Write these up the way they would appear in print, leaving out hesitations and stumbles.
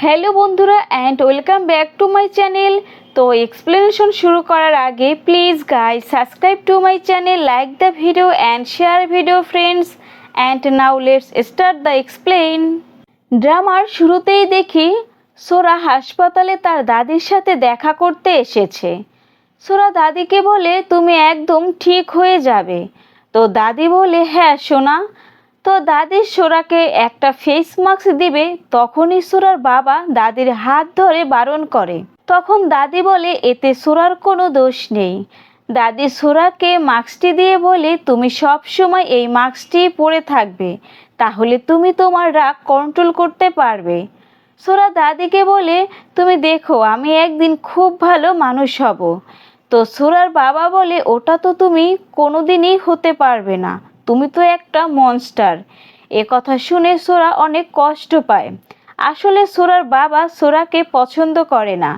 Hello বন্ধুরা and welcome back to my channel. তো explanation শুরু করার আগে please guys subscribe to my channel, like the video and share video friends. And now let's start the explain. ড্রামার শুরুতেই দেখি সোরা হাসপাতালে তার দাদির সাথে দেখা করতে এসেছে। সোরা দাদিকে বলে তুমি একদম ঠিক হয়ে যাবে। তো দাদি বলে হ্যাঁ সোনা। তো দাদি সোরাকে একটা ফেস মাস্ক দিবে, তখনই সোরার বাবা দাদির হাত ধরে বারণ করে। তখন দাদি বলে এতে সোরার কোনো দোষ নেই। দাদি সোরাকে মাস্কটি দিয়ে বলে তুমি সব সময় এই মাস্কটি পরে থাকবে, তাহলে তুমি তোমার রাগ কন্ট্রোল করতে পারবে। সোরা দাদিকে বলে তুমি দেখো আমি একদিন খুব ভালো মানুষ হব। তো সোরার বাবা বলে ওটা তো তুমি কোনোদিনই হতে পারবে না, তুমি তো একটা মনস্টার। এ কথা শুনে সোরা অনেক কষ্ট পায়। আসলে সোরার বাবা সোরাকে পছন্দ করে না।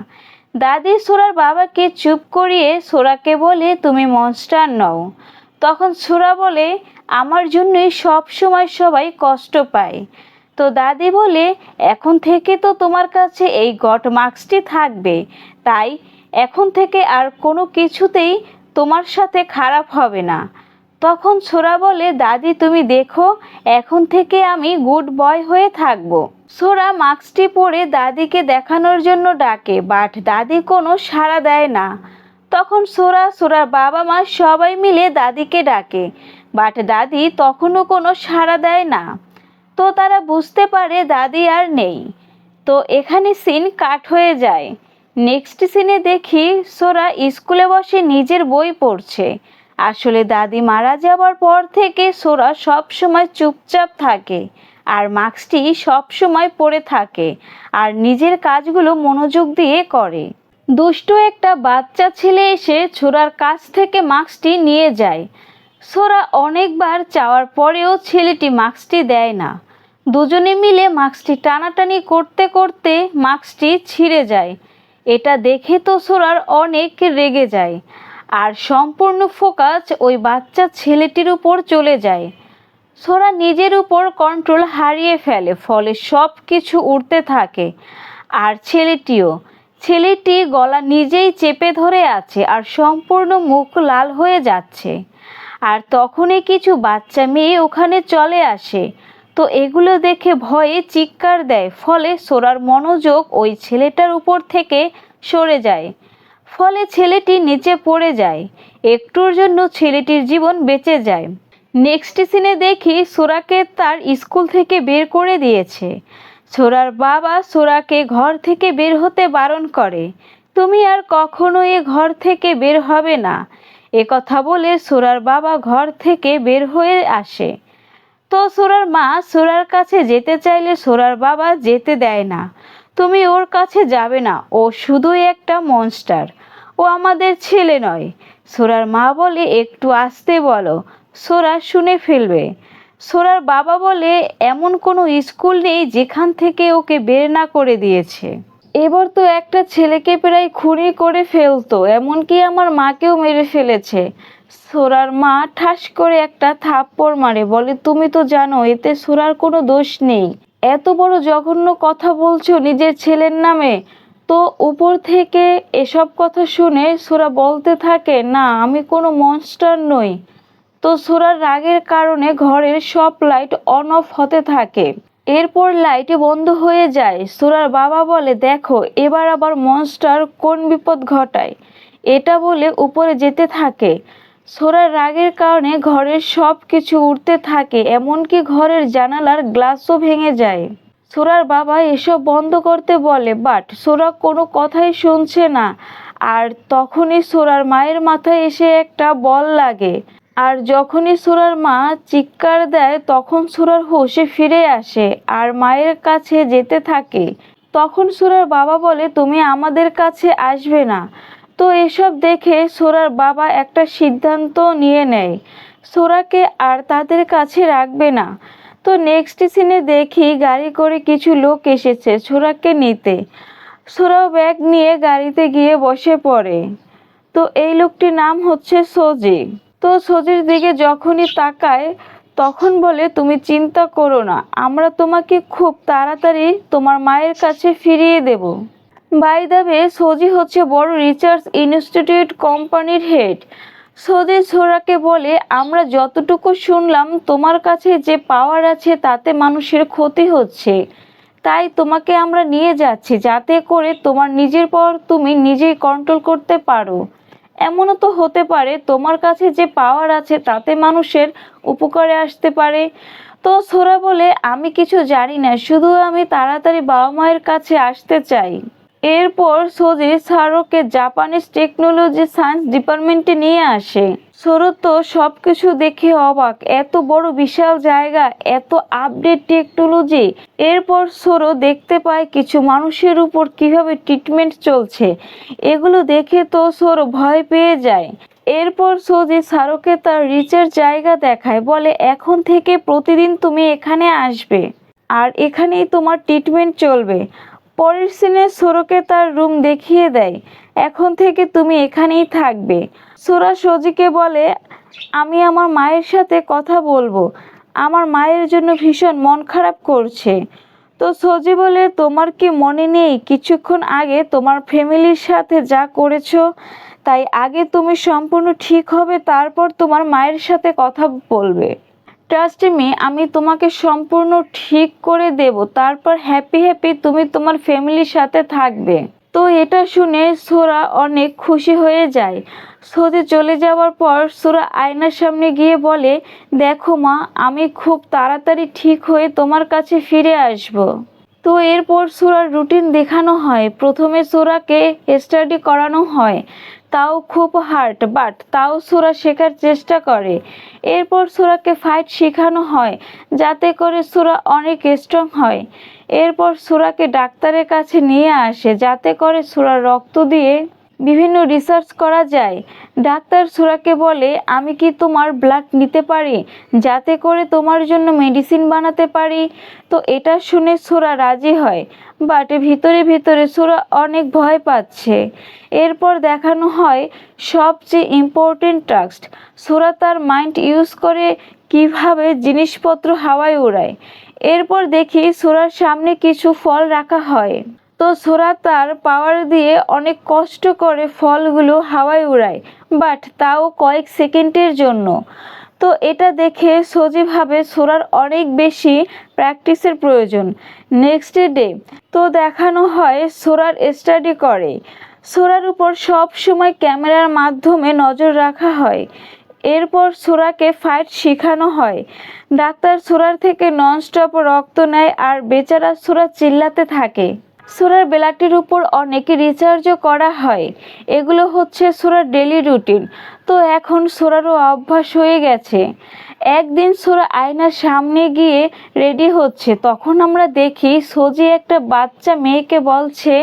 দাদি সোরার বাবাকে চুপ করিয়ে সোরাকে বলে তুমি মনস্টার নও। তখন সোরা বলে আমার জন্যই সব সময় সবাই কষ্ট পায়। তো দাদি বলে এখন থেকে তো তোমার কাছে এই গড মাস্কটি থাকবে, তাই এখন থেকে আর কোনো কিছুতেই তোমার সাথে খারাপ হবে না। তখন সোরা বলে দাদি তুমি দেখো এখন থেকে আমি গুড বয় হয়ে থাকবো। সোরা মাস্কটি পরে দাদিকে দেখানোর জন্য ডাকে, বাট দাদি কোনো সাড়া দেয় না। তখন সোরার বাবা মা সবাই মিলে দাদিকে ডাকে, বাট দাদি তখনও কোনো সাড়া দেয় না। তো তারা বুঝতে পারে দাদি আর নেই। তো এখানে সিন কাট হয়ে যায়। নেক্সট সিনে দেখি সোরা স্কুলে বসে নিজের বই পড়ছে। আসলে দাদি মারা যাওয়ার পর থেকে সোরা সব সময় চুপচাপ থাকে আর মাস্কটি সব সময় পরে থাকে আর নিজের কাজগুলো মনোযোগ দিয়ে করে। দুষ্টু একটা বাচ্চা ছেলে এসে সোরার কাছ থেকে মাস্কটি নিয়ে যায়। সোরা অনেকবার চাওয়ার পরেও ছেলেটি মাস্কটি দেয় না। দুজনে মিলে মাস্কটি টানাটানি করতে করতে মাস্কটি ছিঁড়ে যায়। এটা দেখে তো সোরার অনেক রেগে যায় আর সম্পূর্ণ ফোকাস ওই বাচ্চা ছেলেটির উপর চলে যায়। সোরা নিজের উপর কন্ট্রোল হারিয়ে ফেলে, ফলে সব কিছু উড়তে থাকে। আর ছেলেটি গলা নিজেই চেপে ধরে আছে আর সম্পূর্ণ মুখ লাল হয়ে যাচ্ছে। আর তখনই কিছু বাচ্চা মেয়ে ওখানে চলে আসে। তো এগুলো দেখে ভয়ে চিৎকার দেয়, ফলে সোরার মনোযোগ ওই ছেলেটার উপর থেকে সরে যায়। ফলে ছেলেটি নিচে পড়ে যায়। একটুর জন্য ছেলেটির জীবন বেঁচে যায়। নেক্সট সিনে দেখি সোরাকে তার স্কুল থেকে বের করে দিয়েছে। সোরার বাবা সোরাকে ঘর থেকে বের হতে বারণ করে, তুমি আর কখনো এ ঘর থেকে বের হবে না। এ কথা বলে সোরার বাবা ঘর থেকে বের হয়ে আসে। তো সোরার মা সোরার কাছে যেতে চাইলে সোরার বাবা যেতে দেয় না। তুমি ওর কাছে যাবে না, ও শুধুই একটা মনস্টার, ও আমাদের ছেলে নয়। সোরার মা বলে একটু আসতে বলো, সোরা শুনে ফেলবে। সোরার বাবা বলে এমন কোনো স্কুল নেই যেখান থেকে ওকে বের না করে দিয়েছে। এবার তো একটা ছেলেকে প্রায় খুনই করে ফেলতো, এমনকি আমার মাকেও মেরে ফেলেছে। সোরার মা ঠাস করে একটা থাপ্পড় মারে, বলে তুমি তো জানো এতে সোরার কোনো দোষ নেই, এত বড় জঘন্য কথা বলছো নিজের ছেলের নামে। তো উপর থেকে এসব কথা শুনে সোরা বলতে থাকে না আমি কোনো মনস্টার নই। তো সোরার রাগের কারণে ঘরের সব লাইট অন অফ হতে থাকে। এরপর লাইট বন্ধ হয়ে যায়। সোরার বাবা বলে দেখো এবার আবার মনস্টার কোন বিপদ ঘটায়। এটা বলে উপরে যেতে থাকে। সোরার রাগের কারণে ঘরের সব কিছু উড়তে থাকে, এমনকি ঘরের জানালার গ্লাসও ভেঙে যায়। সোরার বাবা এসব বন্ধ করতে বলে, বাট সোরা কোনো কথাই শুনছে না। আর তখনই সোরার মায়ের মাথায় এসে একটা বল লাগে। আর যখনই সোরার মা চিৎকার দেয় তখন সোরার হুঁশে ফিরে আসে আর মায়ের কাছে যেতে থাকে। তখন সোরার বাবা বলে তুমি আমাদের কাছে আসবে না। তো এসব দেখে সোরার বাবা একটা সিদ্ধান্ত নিয়ে নেয়, সোরাকে আর তাদের কাছে রাখবে না। তো নেক্সট সিনে দেখি গাড়ি করে কিছু লোক এসেছে সোরাকে নিতে। সোরাও ব্যাগ নিয়ে গাড়িতে গিয়ে বসে পড়ে। তো এই লোকটির নাম হচ্ছে সোজি। তো সোজির দিকে যখনই তাকায় তখন বলে তুমি চিন্তা করো না, আমরা তোমাকে খুব তাড়াতাড়ি তোমার মায়ের কাছে ফিরিয়ে দেব। বাই দ্য ওয়ে, সোজি হচ্ছে বড় রিসার্চ ইনস্টিটিউট কোম্পানির হেড। সোজি সোরাকে বলে আমরা যতটুকু শুনলাম তোমার কাছে যে পাওয়ার আছে তাতে মানুষের ক্ষতি হচ্ছে, তাই তোমাকে আমরা নিয়ে যাচ্ছি যাতে করে তোমার নিজের পর তুমি নিজেই কন্ট্রোল করতে পারো। এমনও তো হতে পারে তোমার কাছে যে পাওয়ার আছে তাতে মানুষের উপকারে আসতে পারে। তো সোরা বলে আমি কিছু জানি না, শুধু আমি তাড়াতাড়ি বাবা মায়ের কাছে আসতে চাই। এরপর সোজি সারোকে জাপানিজ টেকনোলজি সায়েন্স ডিপার্টমেন্টে নিয়ে আসে। সোরো তো সবকিছু দেখে অবাক, এত বড় বিশাল জায়গা, এত আপডেট টেকনোলজি। এরপর সোরো দেখতে পায় কিছু মানুষের উপর কিভাবে ট্রিটমেন্ট চলছে, এগুলো দেখে তো সোরো ভয় পেয়ে যায়। এরপর সোজি সারোকে তার রিচার্জ জায়গা দেখায়, বলে এখন থেকে প্রতিদিন তুমি এখানে আসবে আর এখানেই তোমার ট্রিটমেন্ট চলবে। পরের সিনে সোরোকে তার রুম দেখিয়ে দেয়, এখন থেকে তুমি এখানেই থাকবে। সোরা সোজিকে বলে আমি আমার মায়ের সাথে কথা বলবো, আমার মায়ের জন্য ভীষণ মন খারাপ করছে। তো সোজি বলে তোমার কি মনে নেই কিছুক্ষণ আগে তোমার ফ্যামিলির সাথে যা করেছো, তাই আগে তুমি সম্পূর্ণ ঠিক হবে তারপর তোমার মায়ের সাথে কথা বলবে। ট্রাস্ট মি, আমি তোমাকে সম্পূর্ণ ঠিক করে দেব, তারপর হ্যাপি হ্যাপি তুমি তোমার ফ্যামিলির সাথে থাকবে। তো এটা শুনে সোরা অনেক খুশি হয়ে যায়। সোজি চলে যাওয়ার পর সোরা আয়নার সামনে গিয়ে বলে দেখো মা, আমি খুব তাড়াতাড়ি ঠিক হয়ে তোমার কাছে ফিরে আসব। তো এরপর সোরার রুটিন দেখানো হয়। প্রথমে সোরাকে স্টাডি করানো হয়, তাও খুব হার্ড, বাট তাও সোরা শেখার চেষ্টা করে। এরপর সোরাকে ফাইট শেখানো হয় যাতে করে সোরা অনেক স্ট্রং হয়। এরপর সোরাকে ডাক্তারের কাছে নিয়ে আসে যাতে করে সোরার রক্ত দিয়ে বিভিন্ন রিসার্চ করা যায়। ডাক্তার সোরাকে বলে আমি কি তোমার ব্লাড নিতে পারি যাতে করে তোমার জন্য মেডিসিন বানাতে পারি। তো এটা শুনে সোরা রাজি হয়, বাট ভিতরে ভিতরে সোরা অনেক ভয় পাচ্ছে। এরপর দেখানো হয় সবচেয়ে ইম্পর্টেন্ট টাস্ক, সোরা তার মাইন্ড ইউজ করে কিভাবে জিনিসপত্র হাওয়ায় উড়ায়। এরপর দেখি সোরার সামনে কিছু ফল রাখা হয়, তো সোরা তার পাওয়ার দিয়ে অনেক কষ্ট করে ফলগুলো হাওয়ায় উড়ায়, বাট তাও কয়েক সেকেন্ডের জন্য। তো এটা দেখে সোজি ভাবে সোরার অনেক বেশি প্র্যাকটিসের প্রয়োজন। নেক্সট ডে তো দেখানো হয় সোরার স্টাডি করে। সোরার উপর সব সময় ক্যামেরার মাধ্যমে নজর রাখা হয়। এরপর সোরাকে ফাইট শেখানো হয়। ডাক্তার সোরার থেকে ননস্টপ রক্ত নেয় আর বেচারা সোরা চিল্লাতে থাকে। সোরার ব্লাডের উপর অনেক রিচার্জও করা হয়। এগুলো হচ্ছে সোরার ডেলি রুটিন। তো এখন সোরারও অভ্যাস হয়ে গেছে। একদিন সোরা আয়নার সামনে গিয়ে রেডি হচ্ছে, তখন আমরা দেখি সোজি একটা বাচ্চা মেয়েকে বলছে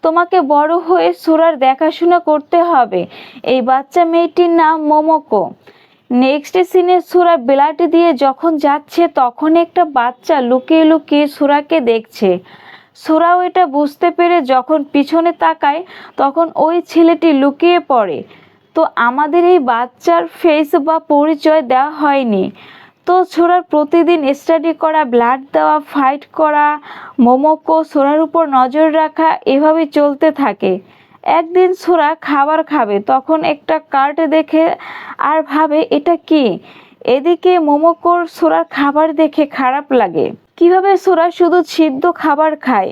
তোমাকে বড় হয়ে সোরার দেখাশোনা করতে হবে। এই বাচ্চা মেয়েটির নাম মোমোকো। নেক্সট সিনে সোরা ব্লাড দিয়ে যখন যাচ্ছে তখন একটা বাচ্চা লুকিয়ে লুকিয়ে সোরাকে দেখছে। সোরাও এটা বুঝতে পেরে যখন পিছনে তাকায় তখন ওই ছেলেটি লুকিয়ে পড়ে। তো আমাদের এই বাচ্চার ফেস বা পরিচয় দেওয়া হয়নি। তো সোরার প্রতিদিন স্টাডি করা, ব্লাড দেওয়া, ফাইট করা, মোমোকো, সোরার উপর নজর রাখা, এভাবে চলতে থাকে। একদিন সোরা খাবার খাবে, তখন একটা কার্ড দেখে আর ভাবে এটা কি। এদিকে মোমোকোর সোরার খাবার দেখে খারাপ লাগে, কিভাবে সোরা শুধু সিদ্ধ খাবার খায়।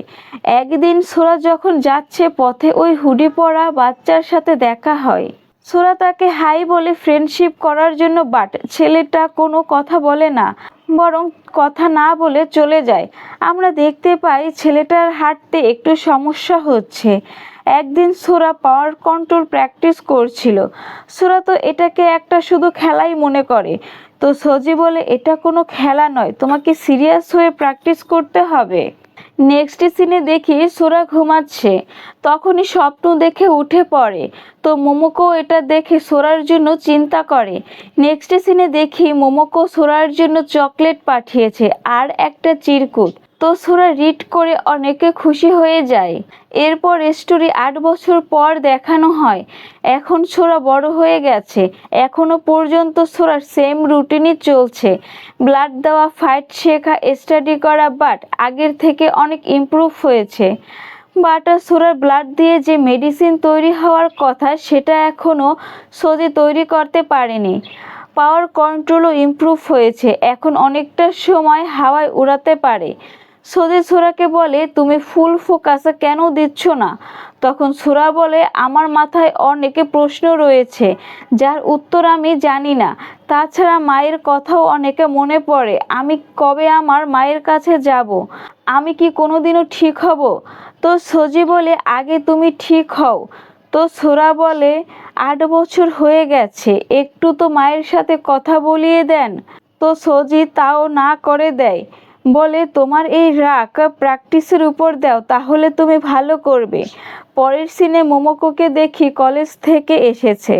একদিন সোরা যখন যাচ্ছে পথে ওই হুডি পরা বাচ্চার সাথে দেখা হয়। সোরা তাকে হাই বলে ফ্রেন্ডশিপ করার জন্য, বাট ছেলেটা কোনো কথা বলে না, বরং কথা না বলে চলে যায়। আমরা দেখতে পাই ছেলেটার হাঁটতে একটু সমস্যা হচ্ছে। একদিন সোরা পাওয়ার কন্ট্রোল প্র্যাকটিস করছিল। সোরা তো এটাকে একটা শুধু খেলাই মনে করে। তো সোজি বলে এটা কোনো খেলা নয়, তোমাকে সিরিয়াস হয়ে প্র্যাকটিস করতে হবে। নেক্সট সিনে দেখি সোরা ঘুমাচ্ছে, তখনই স্বপ্ন দেখে উঠে পড়ে। তো মোমোকো এটা দেখে সোরার জন্য চিন্তা করে। নেক্সট সিনে দেখি মোমোকো সোরার জন্য চকলেট পাঠিয়েছে আর একটা চিরকুট। তো সোরা রিড করে অনেকে খুশি হয়ে যায়। এরপর স্টোরি 8 বছর পর দেখানো হয়। এখন সোরা বড় হয়ে গেছে, এখনো পর্যন্ত সোরার সেম রুটিনই চলছে, ব্লাড দেওয়া, ফাইট শেখা, স্টাডি করা, বাট আগের থেকে অনেক ইমপ্রুভ হয়েছে। বাট সোরার ব্লাড দিয়ে যে মেডিসিন তৈরি হওয়ার কথা সেটা এখনও সোজি তৈরি করতে পারেনি। পাওয়ার কন্ট্রোলও ইমপ্রুভ হয়েছে, এখন অনেকটা সময় হাওয়ায় উড়াতে পারে। সোজি সোরাকে বলে, তুমি ফুল ফোকাসে কেন দিচ্ছ না? তখন সোরা বলে, আমার মাথায় অনেকে প্রশ্ন রয়েছে যার উত্তর আমি জানি না। তাছাড়া মায়ের কথাও অনেকে মনে পড়ে। আমি কবে আমার মায়ের কাছে যাব? আমি কি কোনোদিনও ঠিক হব? তো সোজি বলে, আগে তুমি ঠিক হও। তো সোরা বলে, 8 বছর হয়ে গেছে, একটু তো মায়ের সাথে কথা বলিয়ে দেন। তো সোজি তাও না করে দেয়, বলে, তোমার এই রাগ প্র্যাকটিসের উপর দাও, তাহলে তুমি ভালো করবে। পরের সিনে মোমোকোকে দেখি কলেজ থেকে এসেছে।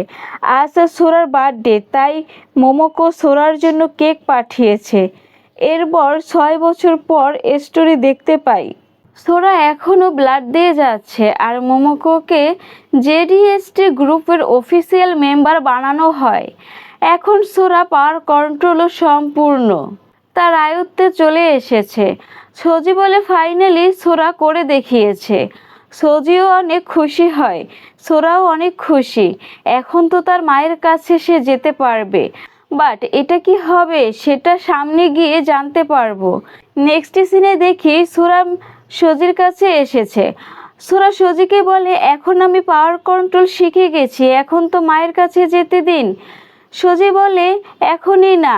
আজ সোরার বার্থডে, তাই মোমোকো সোরার জন্য কেক পাঠিয়েছে। এরপর 6 বছর পর স্টোরি দেখতে পাই সোরা এখনও ব্লাড দিয়ে যাচ্ছে, আর মোমোকোকে জেডিএসটি গ্রুপের অফিসিয়াল মেম্বার বানানো হয়। এখন সোরা পাওয়ার কন্ট্রোলও সম্পূর্ণ তার আয়ত্তে চলে এসেছে। সোজি বলে, ফাইনালি সোরা করে দেখিয়েছে। সোজিও অনেক খুশি হয়, সোরাও অনেক খুশি। এখন তো তার মায়ের কাছে সে যেতে পারবে, বাট এটা কি হবে সেটা সামনে গিয়ে জানতে পারবো। নেক্সট সিনে দেখি সোরা সোজির কাছে এসেছে। সোরা সোজিকে বলে, এখন আমি পাওয়ার কন্ট্রোল শিখে গেছি, এখন তো মায়ের কাছে যেতে দিন। সোজি বলে, এখনই না,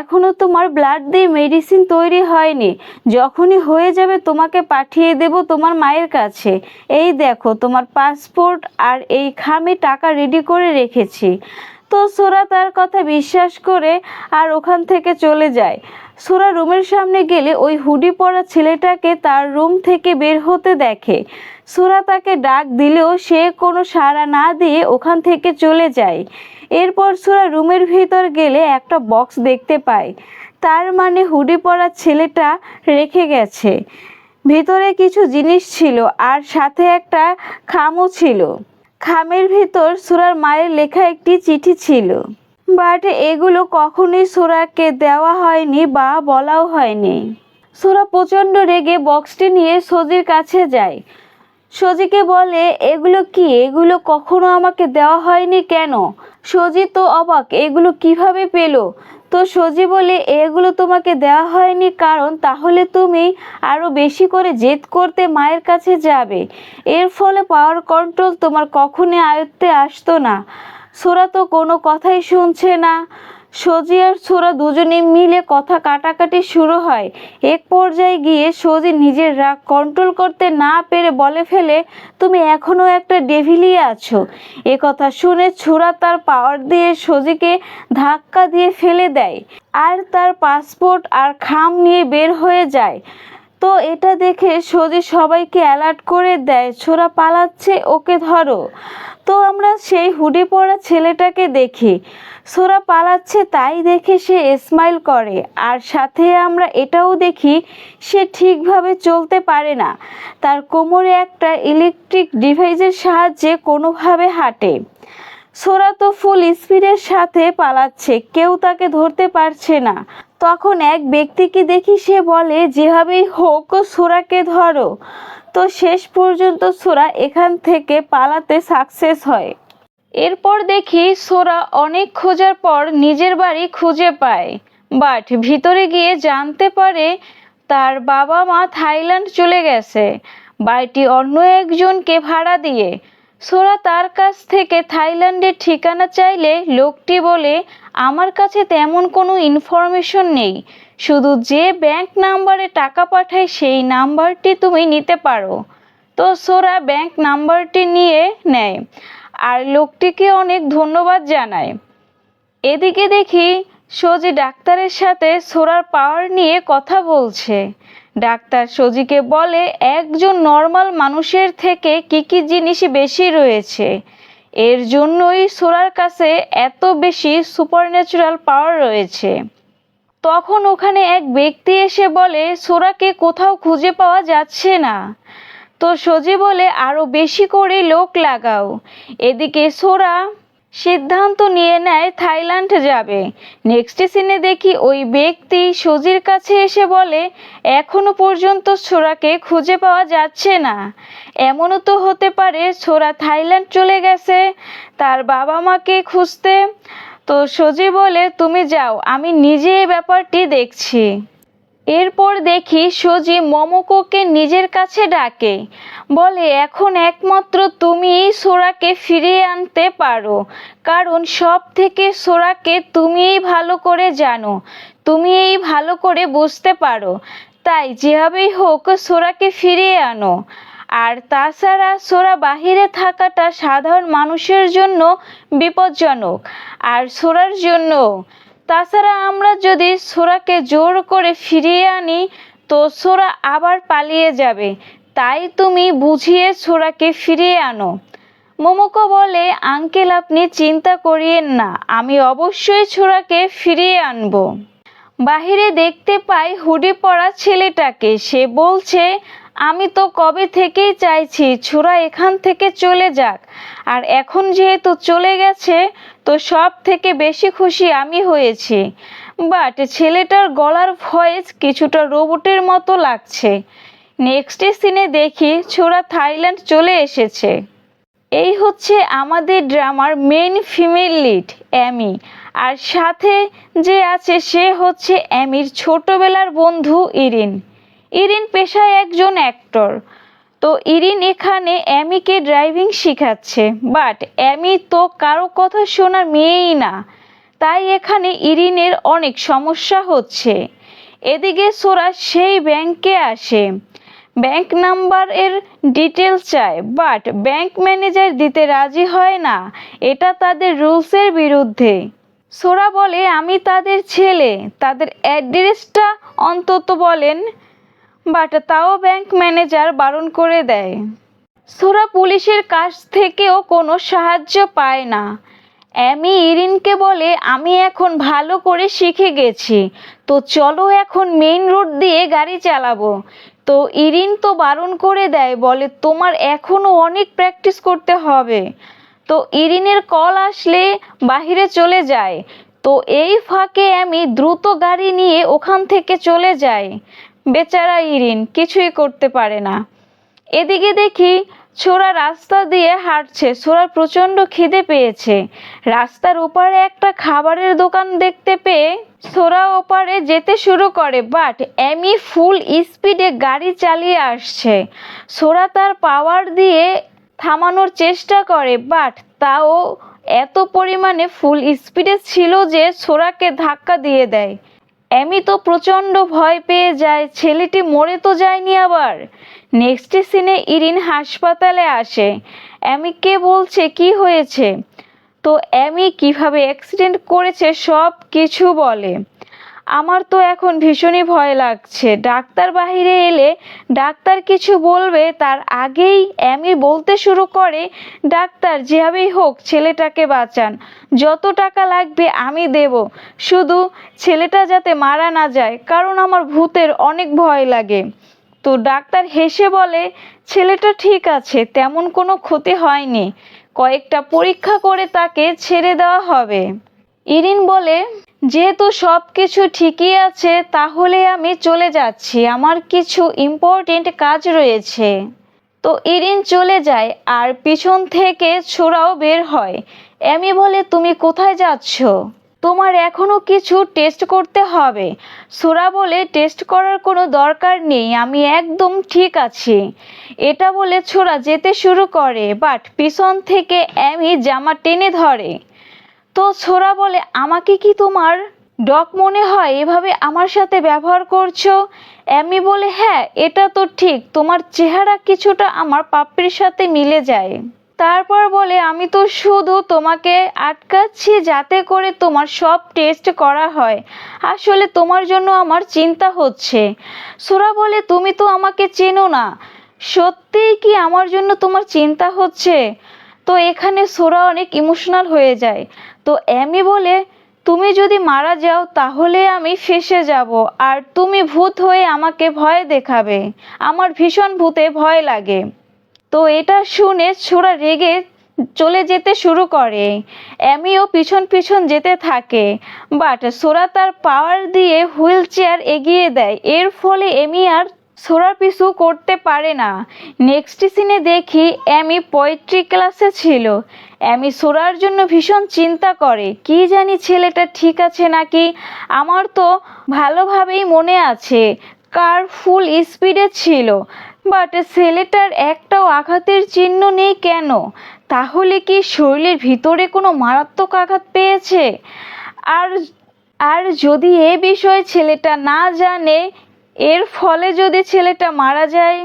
এখনও তোমার ব্লাড দিয়ে মেডিসিন তৈরি হয়নি, যখনই হয়ে যাবে তোমাকে পাঠিয়ে দেব তোমার মায়ের কাছে। এই দেখো তোমার পাসপোর্ট আর এই খামে টাকা রেডি করে রেখেছি। তো সোরা তার কথা বিশ্বাস করে আর ওখান থেকে চলে যায়। সোরা রুমের সামনে গেলে ওই হুডি পরা ছেলেটাকে তার রুম থেকে বের হতে দেখে। সোরা তাকে ডাক দিলেও সে কোনো সাড়া না দিয়ে ওখান থেকে চলে যায়। এরপর সোরা রুমের ভিতর গেলে একটা বক্স দেখতে পায়, তার মানে হুডি পরা ছেলেটা রেখে গেছে। ভিতরে কিছু জিনিস ছিল আর সাথে একটা খামও ছিল। খামের ভিতর সোরার মায়ের লেখা একটি চিঠি ছিল, বাট এগুলো কখনোই সোরাকে দেওয়া হয়নি বা বলাও হয়নি। সোরা প্রচণ্ড রেগে বক্সটি নিয়ে সোজির কাছে যায়। সোজিকে বলে, এগুলো কি? এগুলো কখনো আমাকে দেওয়া হয়নি কেন? সোজি তো অবাক, এগুলো কিভাবে পেলো? তো সোজি বলে, এগুলো তোমাকে দেওয়া হয়নি কারণ তাহলে তুমি আরও বেশি করে জেদ করতে মায়ের কাছে যাবে, এর ফলে পাওয়ার কন্ট্রোল তোমার কখনোই আয়ত্তে আসতো না। সোরা তো কোনো কথাই শুনছে না। সোজি আর সোরা দুজনে মিলে কথা কাটাকাটি শুরু হয়। এক পর্যায়ে গিয়ে সোজি নিজের রাগ কন্ট্রোল করতে না পেরে বলে ফেলে, তুমি এখনও একটা ডেভিলই আছো। এ কথা শুনে সোরা তার পাওয়ার দিয়ে সোজিকে ধাক্কা দিয়ে ফেলে দেয় আর তার পাসপোর্ট আর খাম নিয়ে বের হয়ে যায়। তো এটা দেখে সোজি সবাইকে অ্যালার্ট করে দেয়, সোরা পালাচ্ছে, ওকে ধরো। তো আমরা সেই হুডি পরা ছেলেটাকে দেখি সোরা পালাচ্ছে, তাই দেখে সে স্মাইল করে, আর সাথে আমরা এটাও দেখি সে ঠিকভাবে চলতে পারে না, তার কোমরে একটা ইলেকট্রিক ডিভাইসের সাহায্যে কোনোভাবে হাঁটে। সোরা তো ফুল স্পিডের সাথে পালাচ্ছে, কেউ তাকে ধরতে পারছে না। তখন এক ব্যক্তিকে দেখি, সে বলে, যেভাবেই হোক সোরাকে ধরো। তো শেষ পর্যন্ত সোরা এখান থেকে পালাতে সাকসেস হয়। এরপর দেখি সোরা অনেক খোঁজার পর নিজের বাড়ি খুঁজে পায়, বাট ভিতরে গিয়ে জানতে পারে তার বাবা মা থাইল্যান্ড চলে গেছে, বাড়িটি অন্য একজনকে ভাড়া দিয়ে। সোরা তার কাছ থেকে থাইল্যান্ডের ঠিকানা চাইলে লোকটি বলে, আমার কাছে তেমন কোনো ইনফরমেশন নেই, শুধু যে ব্যাংক নাম্বারে টাকা পাঠায় সেই নাম্বারটি তুমি নিতে পারো। তো সোরা ব্যাংক নাম্বারটি নিয়ে নেয় আর লোকটিকে অনেক ধন্যবাদ জানায়। এদিকে দেখি সোজি ডাক্তারের সাথে সোরার পাওয়ার নিয়ে কথা বলছে। ডাক্তার সোজিকে বলে, একজন নর্মাল মানুষের থেকে কি কি জিনিস বেশি রয়েছে, এর জন্যই সোরার কাছে এত বেশি সুপারন্যাচুরাল পাওয়ার রয়েছে। তখন ওখানে এক ব্যক্তি এসে বলে সোরাকে কোথাও খুঁজে পাওয়া যাচ্ছে না। তো সজি বলে আরও বেশি করে লোক লাগাও। এদিকে সোরা সিদ্ধান্ত নিয়ে নেয় থাইল্যান্ড যাবে। নেক্সট সিনে দেখি ওই ব্যক্তি সজির কাছে এসে বলে এখনো পর্যন্ত সোরাকে খুঁজে পাওয়া যাচ্ছে না। এমনও তো হতে পারে সোরা থাইল্যান্ড চলে গেছে তার বাবা মাকে খুঁজতে। তো সজি বলে তুমি যাও, আমি নিজে এই ব্যাপারটি দেখছি। এরপর দেখি সজি মমোকোকে নিজের কাছে ডাকে, বলে এখন একমাত্র তুমিই সোরাকে ফিরিয়ে আনতে পারো, কারণ সব থেকে সোরাকে তুমিই ভালো করে জানো, তুমিই ভালো করে বুঝতে পারো। তাই যেভাবেই হোক সোরাকে ফিরিয়ে আনো। আর তাছাড়া সোরা বাহিরে থাকাটা সাধারণ মানুষের জন্য বিপজ্জনক, আর সোরার জন্য। তাছাড়া আমরা যদি সোরাকে জোর করে ফিরিয়ে আনি তো সোরা আবার পালিয়ে যাবে, তাই তুমি বুঝিয়ে সোরাকে ফিরিয়ে আনো। মোমোকো বলে আঙ্কেল আপনি চিন্তা করিয়েন না, আমি অবশ্যই সোরাকে ফিরিয়ে আনবো। বাহিরে দেখতে পাই হুডি পরা ছেলেটাকে, সে বলছে আমি তো কবে থেকেই চাইছি ছোরা এখান থেকে চলে যাক, আর এখন যেহেতু চলে গেছে তো সব থেকে বেশি খুশি আমি হয়েছি। বাট ছেলেটার গলার ভয়েস কিছুটা রোবটের মতো লাগছে। নেক্সট সিনে দেখি ছোরা থাইল্যান্ড চলে এসেছে। এই হচ্ছে আমাদের ড্রামার মেইন ফিমেল লিড অ্যামি, আর সাথে যে আছে সে হচ্ছে অ্যামির ছোটবেলার বন্ধু ইরিন। ইরিন পেশায় একজন অ্যাক্টর। তো ইরিন এখানে অ্যামিকে ড্রাইভিং শেখাচ্ছে, বাট অ্যামি তো কারো কথা শোনার মেয়েই না, তাই এখানে ইরিনের অনেক সমস্যা হচ্ছে। এদিকে সোরা সেই ব্যাংকে আসে, ব্যাংক নাম্বারের ডিটেলস চায়, বাট ব্যাংক ম্যানেজার দিতে রাজি হয় না, এটা তাদের রুলসের বিরুদ্ধে। সোরা বলে আমি তাদের ছেলে, তাদের অ্যাড্রেসটা অন্তত বলেন, বাট তাও ব্যাংক ম্যানেজার বারণ করে দেয়। সোরা পুলিশের কাছ থেকেও কোনো সাহায্য পায় না। অ্যামি ইরিনকে বলে আমি এখন ভালো করে শিখে গেছি, তো চলো এখন মেইন রোড দিয়ে গাড়ি চালাবো। তো ইরিন তো বারণ করে দেয়, বলে তোমার এখনও অনেক প্র্যাকটিস করতে হবে। তো ইরিনের কল আসলে বাহিরে চলে যায়। তো এই ফাঁকে আমি দ্রুত গাড়ি নিয়ে ওখান থেকে চলে যাই। বেচারা ইরিন কিছুই করতে পারে না। এদিকে দেখি ছোরা রাস্তা দিয়ে হাঁটছে, ছোরার প্রচণ্ড খিদে পেয়েছে। রাস্তার ওপারে একটা খাবারের দোকান দেখতে পেয়ে ছোরা ওপারে যেতে শুরু করে, বাট অ্যামি ফুল স্পিডে গাড়ি চালিয়ে আসছে। ছোরা তার পাওয়ার দিয়ে থামানোর চেষ্টা করে, বাট তাও এত পরিমাণে ফুল স্পিডে ছিল যে ছোরাকে ধাক্কা দিয়ে দেয়। অ্যামি তো প্রচণ্ড ভয় পেয়ে যায়, ছেলেটি মরে তো যায়নি আবার। নেক্সট সিনে ইরিন হাসপাতালে আসে, অ্যামিকে বলছে কি হয়েছে। তো অ্যামি কিভাবে অ্যাক্সিডেন্ট করেছে সব কিছু বলে। আমার তো এখন ভীষণই ভয় লাগছে, ডাক্তার বাহিরে এলে ডাক্তার কিছু বলবে তার আগেই অ্যামি বলতে শুরু করে ডাক্তার যেভাবেই হোক ছেলেটাকে বাঁচান, যত টাকা লাগবে আমি দেব, শুধু ছেলেটা যাতে মারা না যায়, কারণ আমার ভূতের অনেক ভয় লাগে। তো ডাক্তার হেসে বলে ছেলেটা ঠিক আছে, তেমন কোনো ক্ষতি হয়নি, কয়েকটা পরীক্ষা করে তাকে ছেড়ে দেওয়া হবে। ইরিন বলে যেহেতু সব কিছু ঠিকই আছে তাহলে আমি চলে যাচ্ছি, আমার কিছু ইম্পর্টেন্ট কাজ রয়েছে। তো ইরিন চলে যায় আর পিছন থেকে ছোরাও বের হয়। অ্যামি বলে তুমি কোথায় যাচ্ছ, তোমার এখনো কিছু টেস্ট করতে হবে। ছোরা বলে টেস্ট করার কোনো দরকার নেই, আমি একদম ঠিক আছি। এটা বলে ছোরা যেতে শুরু করে, বাট পিছন থেকে অ্যামি জামা টেনে ধরে। তো ছোরা বলে আমাকে কি তোমার ডগ মনে হয় এভাবে আমার সাথে ব্যবহার করছো? অ্যামি বলে হ্যাঁ এটা তো ঠিক, তোমার চেহারা কিছুটা আমার পাপ্পির সাথে মিলে যায়। তারপর বলে আমি তো শুধু তোমাকে আটকাচ্ছি যাতে করে তোমার সব টেস্ট করা হয়, আসলে তোমার জন্য আমার চিন্তা হচ্ছে। ছোরা বলে তুমি তো আমাকে চেনো না, সত্যিই কি আমার জন্য তোমার চিন্তা হচ্ছে? তো এখানে ছোরা অনেক ইমোশনাল হয়ে যায়। তো অ্যামি বলে তুমি যদি মারা যাও তাহলে আমি ফেঁসে যাব, আর তুমি ভূত হয়ে আমাকে ভয় দেখাবে। আমার ভীষণ ভূতে ভয় লাগে। তো এটা শুনে ছোড়া রেগে চলে যেতে শুরু করে। অ্যামিও পিছন পিছন যেতে থাকে, বাট সোরা তার পাওয়ার দিয়ে হুইল চেয়ার এগিয়ে দেয়। এর ফলে এমি আর সোরার পিছু করতে পারে না। নেক্সট সিনে দেখি অ্যামি পোয়েট্রি ক্লাসে ছিল। অ্যামি সোরার জন্য ভীষণ চিন্তা করে, কি জানি ছেলেটা ঠিক আছে নাকি। আমার তো ভালোভাবেই মনে আছে কার ফুল স্পিডে ছিল, বাট ছেলেটার একটাও আঘাতের চিহ্ন নেই কেন? তাহলে কি শরীরের ভিতরে কোনো মারাত্মক আঘাত পেয়েছে? আর আর যদি এ বিষয়ে ছেলেটা না জানে, এর ফলে যদি ছেলেটা মারা যায়,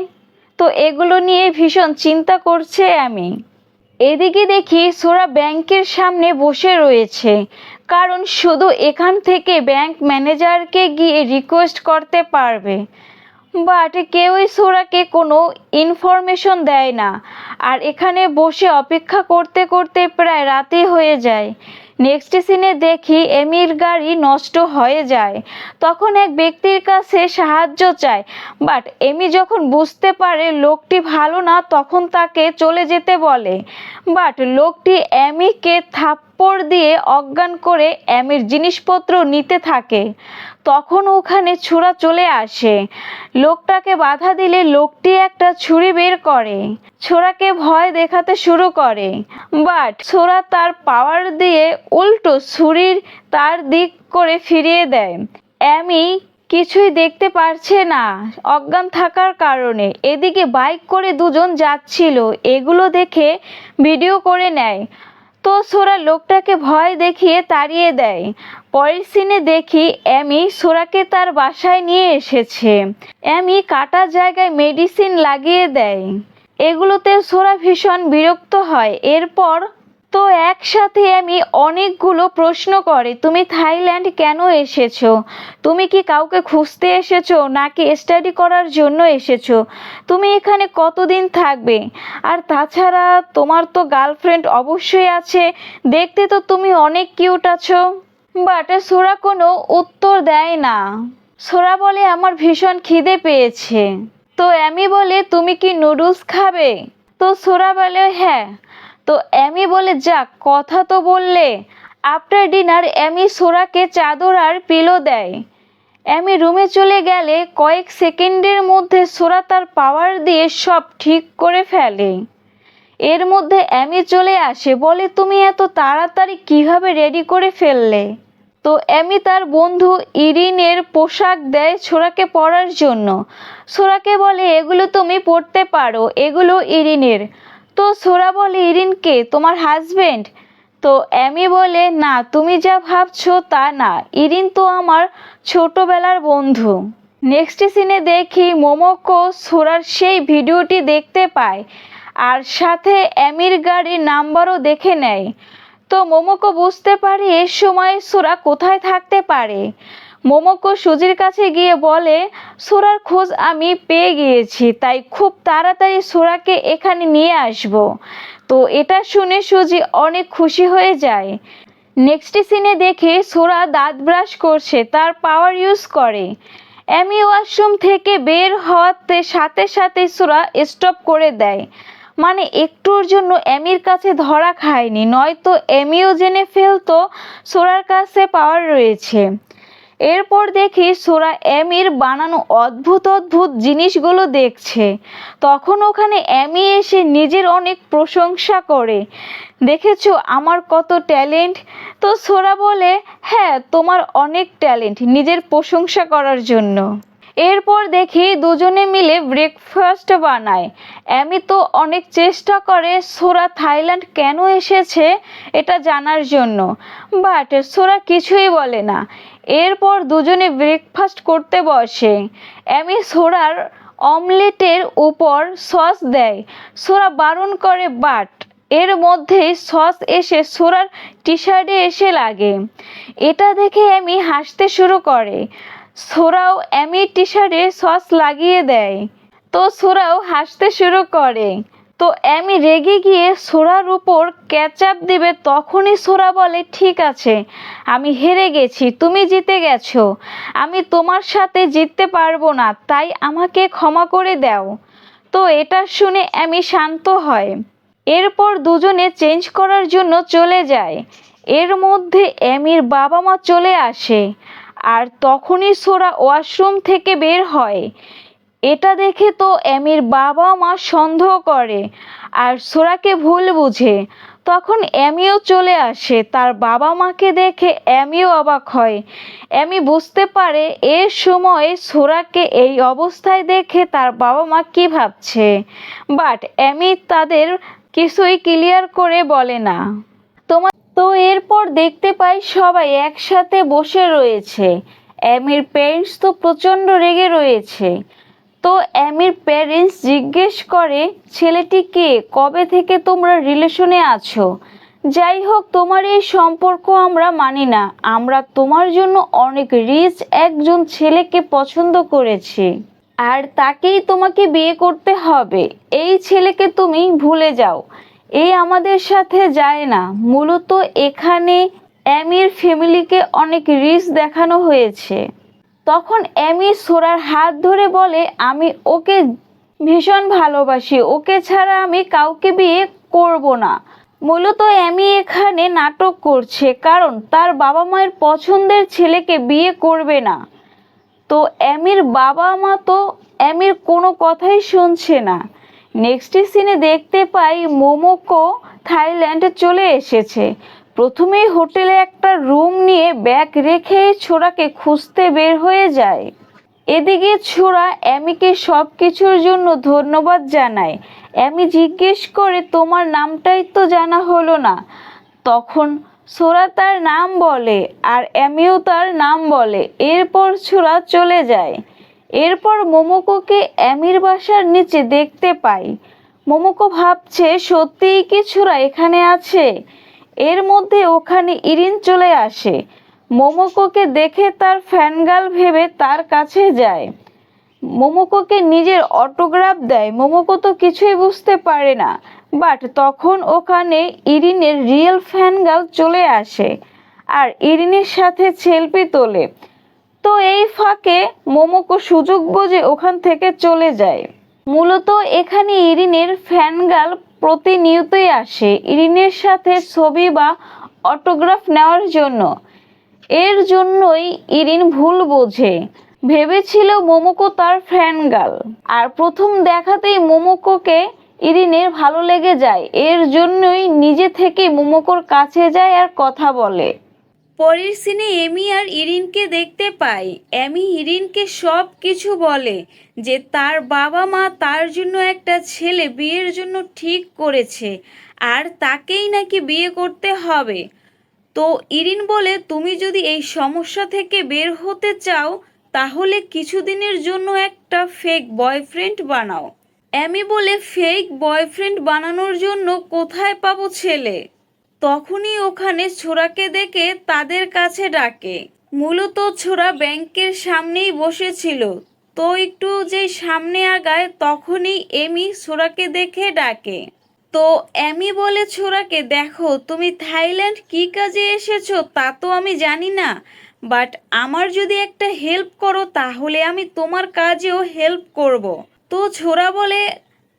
তো এগুলো নিয়ে ভীষণ চিন্তা করছে আমি। এদিকে দেখি সোরা ব্যাংকের সামনে বসে রয়েছে, কারণ শুধু এখান থেকে ব্যাংক ম্যানেজারকে গিয়ে রিকোয়েস্ট করতে পারবে, বাট কেউই সোরাকে কোনো ইনফরমেশন দেয় না। আর এখানে বসে অপেক্ষা করতে করতে প্রায় রাতই হয়ে যায়। নেক্সট সিনে দেখি এমির গাড়ি নষ্ট হয়ে যায়। তখন এক ব্যক্তির কাছে সাহায্য চায়, বাট এমি যখন বুঝতে পারে লোকটি ভালো না, তখন তাকে চলে যেতে বলে। বাট লোকটি এমিকে থাপ্পড় দিয়ে অজ্ঞান করে এমির জিনিসপত্র নিতে থাকে। তখন ওখানে ছোড়া চলে আসে। লোকটাকে বাধা দিলে লোকটি একটা ছুরি বের করে, ছোড়াকে ভয় দেখাতে শুরু করে। বাট ছোড়া তার পাওয়ার দিয়ে উল্টো ছুরির তার দিক করে ফিরিয়ে দেয়। অ্যামি কিছুই দেখতে পারছে না অজ্ঞান থাকার কারণে। এদিকে বাইক করে দুজন যাচ্ছিল, এগুলো দেখে ভিডিও করে নেয়। তো সোরা লোকটাকে ভয় দেখিয়ে তাড়িয়ে দেয়। পরের সিনে দেখি অ্যামি সোরাকে তার বাসায় নিয়ে এসেছে। অ্যামি কাটা জায়গায় মেডিসিন লাগিয়ে দেয়। এগুলোতে সোরা ভীষণ বিরক্ত হয়। এরপর তো একসাথে আমি অনেকগুলো প্রশ্ন করে, তুমি থাইল্যান্ড কেন এসেছো? তুমি কি কাউকে খুঁজতে এসেছো নাকি স্টাডি করার জন্য এসেছো? তুমি এখানে কতদিন থাকবে? আর তাছাড়া তোমার তো গার্লফ্রেন্ড অবশ্যই আছে, দেখতে তো তুমি অনেক কিউট আছো। বাট সোরা কোনো উত্তর দেয় না। সোরা বলে, আমার ভীষণ খিদে পেয়েছে। তো অ্যামি বলে, তুমি কি নুডলস খাবে? তো সোরা বলে হ্যাঁ। তো অ্যামি বলে, যাক কথা তো বললে। আফটার ডিনার অ্যামি সোরাকে চাদর আর পিলো দেয়। অ্যামি রুমে চলে গেলে কয়েক সেকেন্ডের মধ্যে সোরা তার পাওয়ার দিয়ে সব ঠিক করে ফেলে। এর মধ্যে অ্যামি চলে আসে, বলে তুমি এত তাড়াতাড়ি কিভাবে রেডি করে ফেললে? তো অ্যামি তার বন্ধু ইরিনের পোশাক দেয় ছোরাকে পরার জন্য। সোরাকে বলে, এগুলো তুমি পরতে পারো, এগুলো ইরিনের। তো সোরা বলে, ইরিন কে? তোমার হাজবেন্ড? তো অ্যামি বলে, না তুমি যা ভাবছো তা না, ইরিন তো আমার ছোটবেলার বন্ধু। নেক্সট সিনে দেখি মোমোকো সোরার সেই ভিডিওটি দেখতে পায়, আর সাথে অ্যামির গাড়ির নাম্বারও দেখে নেয়। তো মোমোকো বুঝতে পারে এ সময় সোরা কোথায় থাকতে পারে। মোমোকো সুজির কাছে গিয়ে বলে, সোরার খোঁজ আমি পেয়ে গিয়েছি, তাই খুব তাড়াতাড়ি সোরাকে এখানে নিয়ে আসব। তো এটা শুনে সুজি অনেক খুশি হয়ে যায়। নেক্সট সিনে দেখে সোরা দাঁত ব্রাশ করছে, তার পাওয়ার ইউজ করে। অ্যামি ওয়াশরুম থেকে বের হওয়াতে সাথে সাথে সোরা স্টপ করে দেয়, মানে একটুর জন্য অ্যামির কাছে ধরা খায়নি, নয়তো অ্যামিও জেনে ফেলতো সোরার কাছে পাওয়ার রয়েছে। এরপর দেখি সোরা অ্যামির বানানো অদ্ভুত অদ্ভুত জিনিসগুলো দেখছে। তখন ওখানে অ্যামি এসে নিজের অনেক প্রশংসা করে, দেখেছো আমার কত ট্যালেন্ট? তো সোরা বলে, হ্যাঁ তোমার অনেক ট্যালেন্ট, নিজের প্রশংসা করার জন্য। এরপর দেখি দুজনে মিলে ব্রেকফাস্ট বানায়। অ্যামি তো অনেক চেষ্টা করে সোরা থাইল্যান্ড কেন এসেছে এটা জানার জন্য, বাট সোরা কিছুই বলে না। এরপর দুজনে ব্রেকফাস্ট করতে বসে। অ্যামি সোরার অমলেটের উপর সস দেয়, সোরা বারণ করে, বাট এর মধ্যেই সস এসে সোরার টি শার্টে এসে লাগে। এটা দেখে অ্যামি হাসতে শুরু করে। সোরাও অ্যামির টি শার্টে সস লাগিয়ে দেয়, তো সোরাও হাসতে শুরু করে। তো এমি রেগে গিয়ে সোরার উপর ক্যাচআপ দিবে, তখনই সোরা বলে ঠিক আছে, আমি হেরে গেছি, তুমি জিতে গেছো, আমি তোমার সাথে জিততে পারবো না, তাই আমাকে ক্ষমা করে দাও। তো এটা শুনে এমি শান্ত হয়। এরপর দুজনে চেঞ্জ করার জন্য চলে যায়। এর মধ্যে এমির বাবা মা চলে আসে, আর তখনই সোরা ওয়াশরুম থেকে বের হয়। এটা দেখে তো এমির বাবা মা সন্দেহ করে আর সোরাকে ভুল বুঝে। তখন এমিও চলে আসে, তার বাবা মাকে দেখে এমিও অবাক হয়। এমি বুঝতে পারে এর সময় সোরাকে এই অবস্থায় দেখে তার বাবা মা কি ভাবছে, বাট এমি তাদের কিছুই ক্লিয়ার করে বলে না। তো এরপর দেখতে পাই সবাই একসাথে বসে রয়েছে। এমির প্যারেন্টস তো প্রচণ্ড রেগে রয়েছে। তো এমির প্যারেন্টস জিজ্ঞেস করে ছেলেটি কে, কবে থেকে তোমরা রিলেশনে আছো? যাই হোক, তোমার এই সম্পর্ক আমরা মানি না, আমরা তোমার জন্য অনেক রিচ একজন ছেলেকে পছন্দ করেছি, আর তাকেই তোমাকে বিয়ে করতে হবে। এই ছেলেকে তুমি ভুলে যাও, এই আমাদের সাথে যায় না। মূলত এখানে এমির ফ্যামিলিকে অনেক রিচ দেখানো হয়েছে। তখন এমি সোরার হাত ধরে বলে আমি ওকে ভীষণ ভালোবাসি, ওকে ছাড়া আমি কাউকে বিয়ে করব না। মূলত এমি এখানে নাটক করছে, কারণ তার বাবা মায়ের পছন্দের ছেলেকে বিয়ে করবে না। তো এমির বাবা মা তো এমির কোনো কথাই শুনছে না। নেক্সট সিনে দেখতে পাই মোমোকো থাইল্যান্ডে চলে এসেছে। প্রথমেই হোটেলে একটা রুম নিয়ে ব্যাগ রেখে ছোড়াকে খুঁজতে বের হয়ে যায়। এদিকে ছোড়া এমিকে সব কিছুর জন্য ধন্যবাদ জানায়। এমি জিজ্ঞেস করে তোমার নামটাই তো জানা হলো না। তখন ছোড়া তার নাম বলে আর এমিও তার নাম বলে। এরপর ছোড়া চলে যায়। এরপর মোমোকোকে এমির বাসার নিচে দেখতে পাই। মোমোকো ভাবছে সত্যিই কি ছোড়া এখানে আছে। এর মধ্যে ওখানে ইরিন চলে আসে। মোমোকোকে দেখে তার ফ্যানগার্ল ভেবে তার কাছে যায়। মোমোকোকে নিজের অটোগ্রাফ দেয়। মোমোকো তো কিছুই বুঝতে পারে না, বাট তখন ওখানে ইরিনের রিয়েল ফ্যানগার্ল চলে আসে আর ইরিনের সাথে সেলফি তোলে। তো এই ফাঁকে মোমোকো সুযোগ বুঝে ওখান থেকে চলে যায়। মূলত এখানে ইরিনের ফ্যানগার্ল প্রতিনিয়তই আসে ইরিনের সাথে ছবি বা অটোগ্রাফ নেওয়ার জন্য। এর জন্যই ইরিন ভুল বোঝে, ভেবেছিল মোমোকো তার ফ্যানগার্ল, আর প্রথম দেখাতেই মোমোকোকে ইরিনের ভালো লেগে যায়। এর জন্যই নিজে থেকে মোমোকোর কাছে যায় আর কথা বলে। পরের সিনে এমি আর ইরিনকে দেখতে পাই। এমি ইরিনকে সব কিছু বলে যে তার বাবা মা তার জন্য একটা ছেলে বিয়ের জন্য ঠিক করেছে আর তাকেই নাকি বিয়ে করতে হবে। তো ইরিন বলে তুমি যদি এই সমস্যা থেকে বের হতে চাও তাহলে কিছুদিনের জন্য একটা ফেক বয়ফ্রেন্ড বানাও। এমি বলে ফেক বয়ফ্রেন্ড বানানোর জন্য কোথায় পাবো ছেলে? তখনই ওখানে ছোড়াকে দেখে তাদের কাছে ডাকে। মূলত ছোড়া ব্যাংকের সামনেই বসেছিল। তো একটু যেই সামনে আগায় তখনই এমি ছোড়াকে দেখে ডাকে। তো এমি বলে ছোড়াকে দেখো তুমি থাইল্যান্ড কি কাজে এসেছো তা তো আমি জানি না, বাট আমার যদি একটা হেল্প করো তাহলে আমি তোমার কাজেও হেল্প করব। তো ছোড়া বলে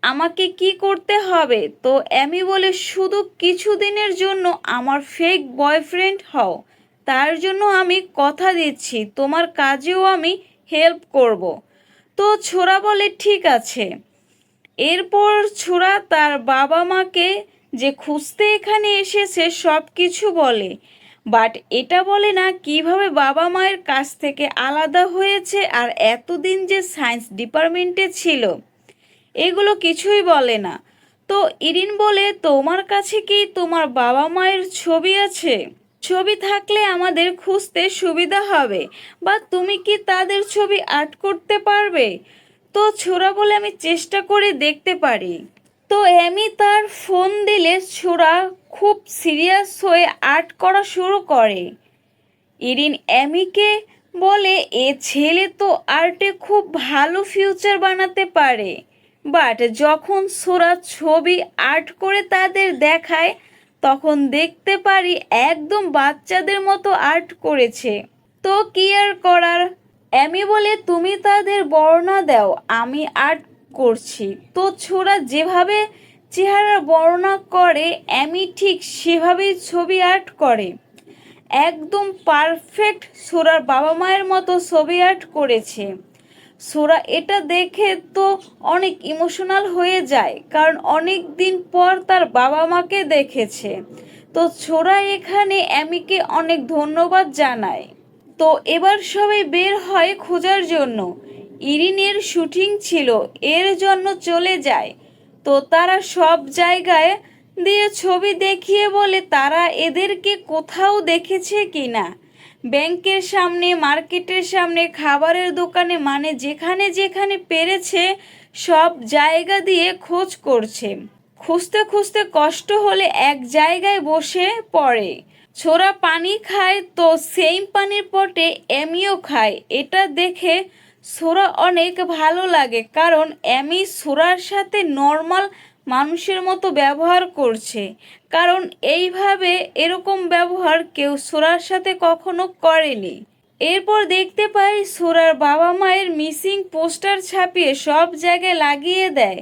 আমাকে কি করতে হবে? তো এমি বলে শুধু কিছুদিনের জন্য আমার ফেক বয়ফ্রেন্ড হও, তার জন্য আমি কথা দিচ্ছি তোমার কাজেও আমি হেল্প করব। তো ছোড়া বলে ঠিক আছে। এরপর ছোড়া তার বাবা মাকে যে খুঁজতে এখানে এসেছে সব কিছু বলে, বাট এটা বলে না কিভাবে বাবা মায়ের কাছ থেকে আলাদা হয়েছে আর এতদিন যে সায়েন্স ডিপার্টমেন্টে ছিল এগুলো কিছুই বলে না। তো ইরিন বলে তোমার কাছে কি তোমার বাবা মায়ের ছবি আছে? ছবি থাকলে আমাদের খুঁজতে সুবিধা হবে, বা তুমি কি তাদের ছবি আর্ট করতে পারবে? তো ছোড়া বলে আমি চেষ্টা করে দেখতে পারি। তো এমি তার ফোন দিলে ছোড়া খুব সিরিয়াস হয়ে আর্ট করা শুরু করে। ইরিন এমিকে বলে এ ছেলে তো আর্টে খুব ভালো ফিউচার বানাতে পারে। বাট যখন সোরা ছবি আর্ট করে তাদের দেখায় তখন দেখতে পারি একদম বাচ্চাদের মতো আর্ট করেছে। তো কি আর করার, আমি বলে তুমি তাদের বর্ণনা দাও, আমি আর্ট করছি। তো ছোরা যেভাবে চেহারা বর্ণনা করে আমি ঠিক সেভাবেই ছবি আর্ট করে, একদম পারফেক্ট সোরার বাবা মায়ের মতো ছবি আর্ট করেছে। সোরা এটা দেখে তো অনেক ইমোশনাল হয়ে যায়, কারণ অনেক দিন পর তার বাবা মাকে দেখেছে। তো ছোরা এখানে অ্যামিকে অনেক ধন্যবাদ জানায়। তো এবার সবাই বের হয় খোঁজার জন্য। ইরিনের শুটিং ছিল, এর জন্য চলে যায়। তো তারা সব জায়গায় দিয়ে ছবি দেখিয়ে বলে তারা এদেরকে কোথাও দেখেছে কিনা। ব্যাংকের সামনে, মার্কেটের সামনে, খাবারের দোকানে, মানে যেখানে যেখানে পেরেছে সব জায়গা দিয়ে খোঁজ করছে। খুঁজতে খুঁজতে কষ্ট হলে এক জায়গায় বসে পড়ে। ছোরা পানি খায়, তো সেম পানির পটে এমিও খায়। এটা দেখে সোরা অনেক ভালো লাগে, কারণ এমি সোরার সাথে নর্মাল মানুষের মতো ব্যবহার করছে, কারণ এইভাবে এরকম ব্যবহার কেউ সোরার সাথে কখনো করেনি। এরপর দেখতে পাই সোরার বাবা মায়ের মিসিং পোস্টার ছাপিয়ে সব জায়গায় লাগিয়ে দেয়,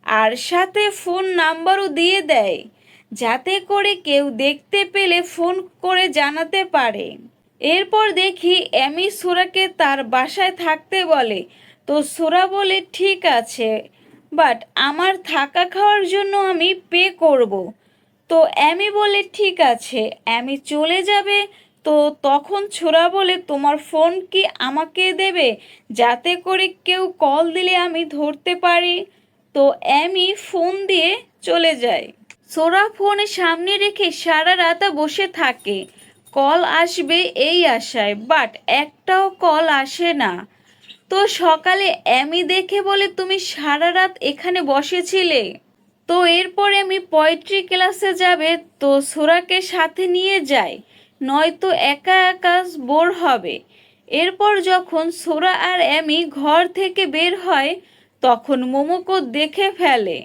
আর সাথে ফোন নাম্বারও দিয়ে দেয়, যাতে করে কেউ দেখতে পেলে ফোন করে জানাতে পারে। এরপর দেখি এমি সোরাকে তার বাসায় থাকতে বলে। তো সোরা বলে ঠিক আছে, বাট আমার থাকা খাওয়ার জন্য আমি পে করব। তো অ্যামি বলে ঠিক আছে, অ্যামি চলে যাবে। তো তখন ছোরা বলে তোমার ফোন কি আমাকে দেবে, যাতে করে কেউ কল দিলে আমি ধরতে পারি। তো অ্যামি ফোন দিয়ে চলে যায়। সোরা ফোন সামনে রেখে সারা রাত বসে থাকে, কল আসবে এই আশায়, বাট একটাও কল আসে না। তো সকালে অ্যামি দেখে বলে তুমি সারা রাত এখানে বসেছিলে। তো এরপরে আমি পোয়েট্রি ক্লাসে যাবে, তো সোরাকে সাথে নিয়ে যায়, নয়তো একা একা বোর হবে। এরপর যখন সোরা আর অ্যামি ঘর থেকে বের হয় তখন মোমোকো দেখে ফেলে,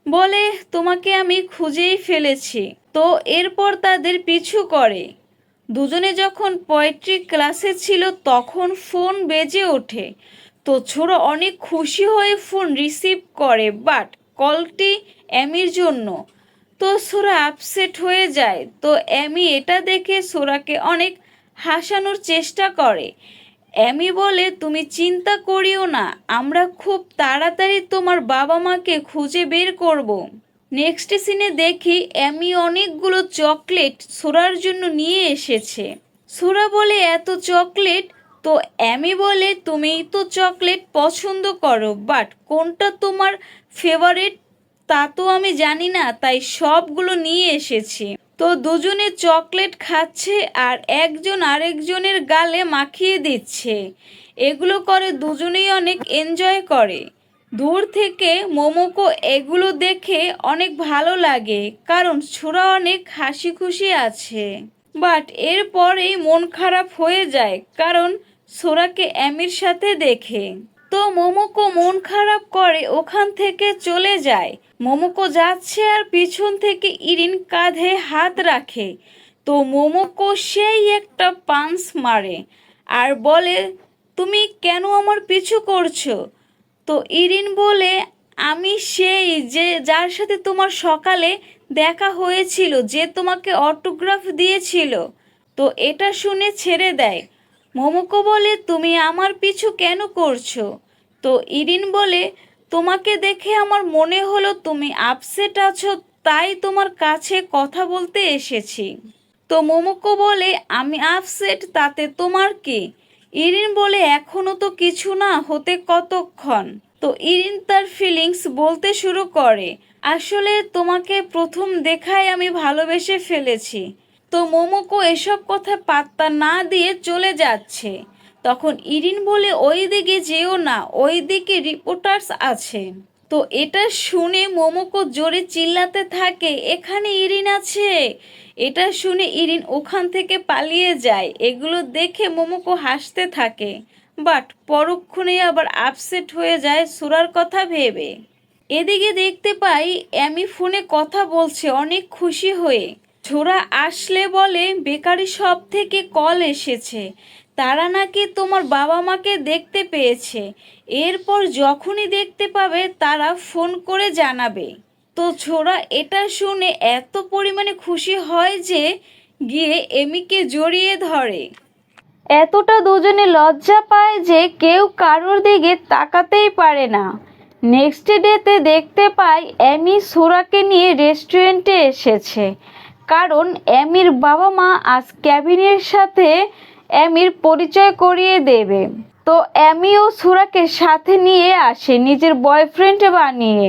বলে তোমাকে আমি খুঁজেই ফেলেছি। তো এরপর তাদের পিছু করে। দুজনে যখন পোয়েট্রি ক্লাসে ছিল তখন ফোন বেজে ওঠে। তো ছোড়া অনেক খুশি হয়ে ফোন রিসিভ করে, বাট কলটি অ্যামির জন্য। তো সোরা আপসেট হয়ে যায়। তো অ্যামি এটা দেখে সোরাকে অনেক হাসানোর চেষ্টা করে। অ্যামি বলে তুমি চিন্তা করিও না, আমরা খুব তাড়াতাড়ি তোমার বাবা মাকে খুঁজে বের করব। নেক্সট সিনে দেখি অ্যামি অনেকগুলো চকলেট সোরার জন্য নিয়ে এসেছে। সোরা বলে এত চকলেট। তো অ্যামি বলে তুমি তো চকলেট পছন্দ করো, বাট কোনটা তোমার ফেভারিট তা তো আমি জানি না, তাই সবগুলো নিয়ে এসেছি। তো দুজনে চকলেট খাচ্ছে আর একজন আরেকজনের গালে মাখিয়ে দিচ্ছে। এগুলো করে দুজনেই অনেক এনজয় করে। দূর থেকে মোমোকো এগুলো দেখে অনেক ভালো লাগে, কারণ ছোরা অনেক হাসি খুশি আছে। বাট এরপরেই মন খারাপ হয়ে যায়, কারণ সোরাকে অ্যামির সাথে দেখে। তো মোমোকো মন খারাপ করে ওখান থেকে চলে যায়। মোমোকো যাচ্ছে আর পিছন থেকে ইরিন কাঁধে হাত রাখে। তো মোমোকো সেই একটা পাঞ্চ মারে আর বলে তুমি কেন আমার পিছু করছো। তো ইরিন বলে আমি সেই যে যার সাথে তোমার সকালে দেখা হয়েছিল, যে তোমাকে অটোগ্রাফ দিয়েছিল। তো এটা শুনে ছেড়ে দেয়। মোমোকো বলে তুমি আমার পিছু কেন করছো। তো ইরিন বলে তোমাকে দেখে আমার মনে হলো তুমি আপসেট আছো, তাই তোমার কাছে কথা বলতে এসেছি। তো মোমোকো বলে আমি আপসেট তাতে তোমার কি। ইরিন বলে এখনো তো কিছু না হতে কতক্ষণ। তো ইরিন তার ফিলিংস বলতে শুরু করে, আসলে তোমাকে প্রথম দেখায় আমি ভালোবেসে ফেলেছি। তো মোমোকো এসব কথা পাত্তা না দিয়ে চলে যাচ্ছে। তখন ইরিন বলে ওই দিকে যেও না, ওই দিকে রিপোর্টার্স আছে। তো এটা শুনে মোমোকো জোরে চিল্লাতে থাকে এখানে ইরিন আছে। এটা শুনে ইরিন ওখান থেকে পালিয়ে যায়। এগুলো দেখে মোমোকো হাসতে থাকে, বাট পরক্ষণেই আবার আপসেট হয়ে যায় সোরার কথা ভেবে। এদিকে দেখতে পাই এমি ফোনে কথা বলছে অনেক খুশি হয়ে। ছোড়া আসলে বলে বেকারি শপ থেকে কল এসেছে, তারা নাকি তোমার বাবা মাকে দেখতে পেয়েছে, এরপর যখনই দেখতে পাবে তারা ফোন করে জানাবে। তো ছোড়া এটা শুনে এত পরিমাণে খুশি হয় যে গিয়ে এমিকে জড়িয়ে ধরে। এতটা দুজনে লজ্জা পায় যে কেউ কারোর দিকে তাকাতেই পারে না। নেক্সট ডেতে দেখতে পাই এমি সোরাকে নিয়ে রেস্টুরেন্টে এসেছে, কারণ এমির বাবা মা আজ কেভিনের সাথে এমির পরিচয় করিয়ে দেবে। তো এমিও সোরাকে সাথে নিয়ে আসে নিজের বয়ফ্রেন্ড বানিয়ে,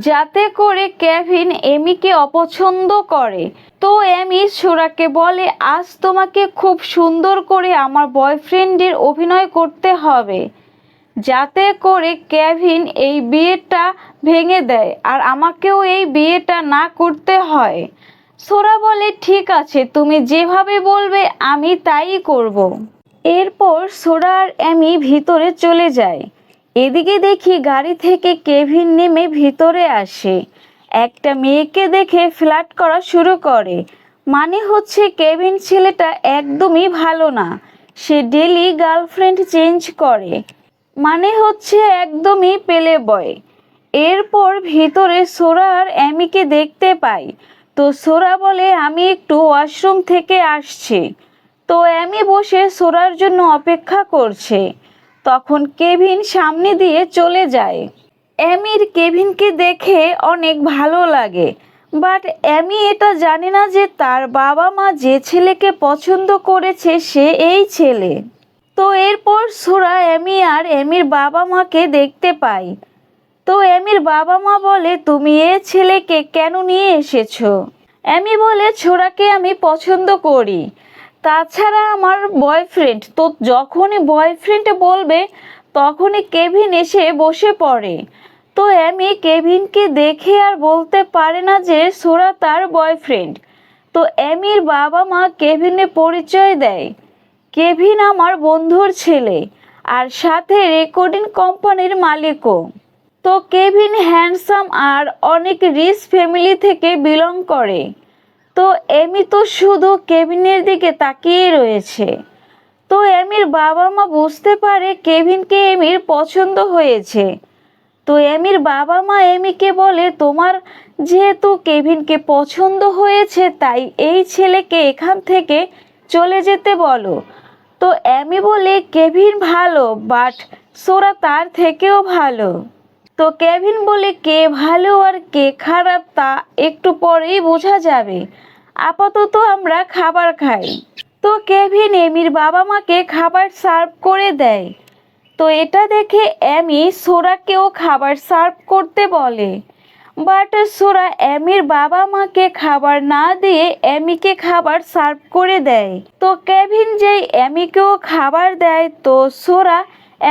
যাতে করে কেভিন এমিকে অপছন্দ করে। তো এমি সোরাকে বলে আজ তোমাকে খুব সুন্দর করে আমার বয়ফ্রেন্ডের অভিনয় করতে হবে, যাতে করে কেভিন এই বিয়েটা ভেঙে দেয় আর আমাকেও এই বিয়েটা না করতে হয়। সোরা বলে ঠিক আছে, তুমি যেভাবে বলবে আমি তাই করব। এরপর সোরা আর এমি ভিতরে চলে যায়। এদিকে দেখি গাড়ি থেকে কেভিন নেমে ভিতরে আসে, একটা মেয়েকে দেখে ফ্লার্ট করা শুরু করে। মানে হচ্ছে কেভিন ছেলেটা একদমই ভালো না, সে ডেলি গার্লফ্রেন্ড চেঞ্জ করে, মানে হচ্ছে একদমই পেলে বয়। এরপর ভিতরে সোরা আর এমিকে দেখতে পাই। তো সোরা বলে আমি একটু ওয়াশরুম থেকে আসছি। তো এমি বসে সোরার জন্য অপেক্ষা করছে। তখন কেভিন সামনে দিয়ে চলে যায়। এমির কেভিনকে দেখে অনেক ভালো লাগে, বাট এমি এটা জানে না যে তার বাবা মা যে ছেলেকে পছন্দ করেছে সে এই ছেলে। তো এরপর সোরা এমি আর এমির বাবা মাকে দেখতে পাই। তো এমির বাবা মা বলে তুমি এ ছেলেকে কেন নিয়ে এসেছো? এমি বলে ছোড়াকে আমি পছন্দ করি, তাছাড়া আমার বয়ফ্রেন্ড। তো যখনই বয়ফ্রেন্ড বলবে তখনই কেভিন এসে বসে পড়ে। তো এমি কেভিনকে দেখে আর বলতে পারে না যে সোরা তার বয়ফ্রেন্ড। তো এমির বাবা মা কেভিনের পরিচয় দেয়, কেভিন আমার বন্ধুর ছেলে আর সাথে রেকর্ডিং কোম্পানির মালিকও। তো কেভিন হ্যান্ডসাম আর অনেক রিচ ফ্যামিলি থেকে বিলং করে। তো এমি তো শুধু কেভিনের দিকে তাকিয়ে রয়েছে। তো এমির বাবা মা বুঝতে পারে কেভিনকে এমির পছন্দ হয়েছে। তো এমির বাবা মা এমিকে বলে তোমার যেহেতু কেভিনকে পছন্দ হয়েছে তাই এই ছেলেকে এখান থেকে চলে যেতে বলো। তো এমি বলে কেভিন ভালো, বাট সোরা তার থেকেও ভালো। তো কেভিন বলে কে ভালো আর কে খারাপ তা একটু পরেই বোঝা যাবে, আপাতত আমরা খাবার খাই। তো কেভিন এমির বাবা মাকে খাবার সার্ভ করে দেয়। তো এটা দেখে এমি সোরাকেও খাবার সার্ভ করতে বলে, বাট সোরা এমির বাবা মাকে খাবার না দিয়ে এমিকে খাবার সার্ভ করে দেয়। তো কেভিন যেই এমিকেও খাবার দেয় তো সোরা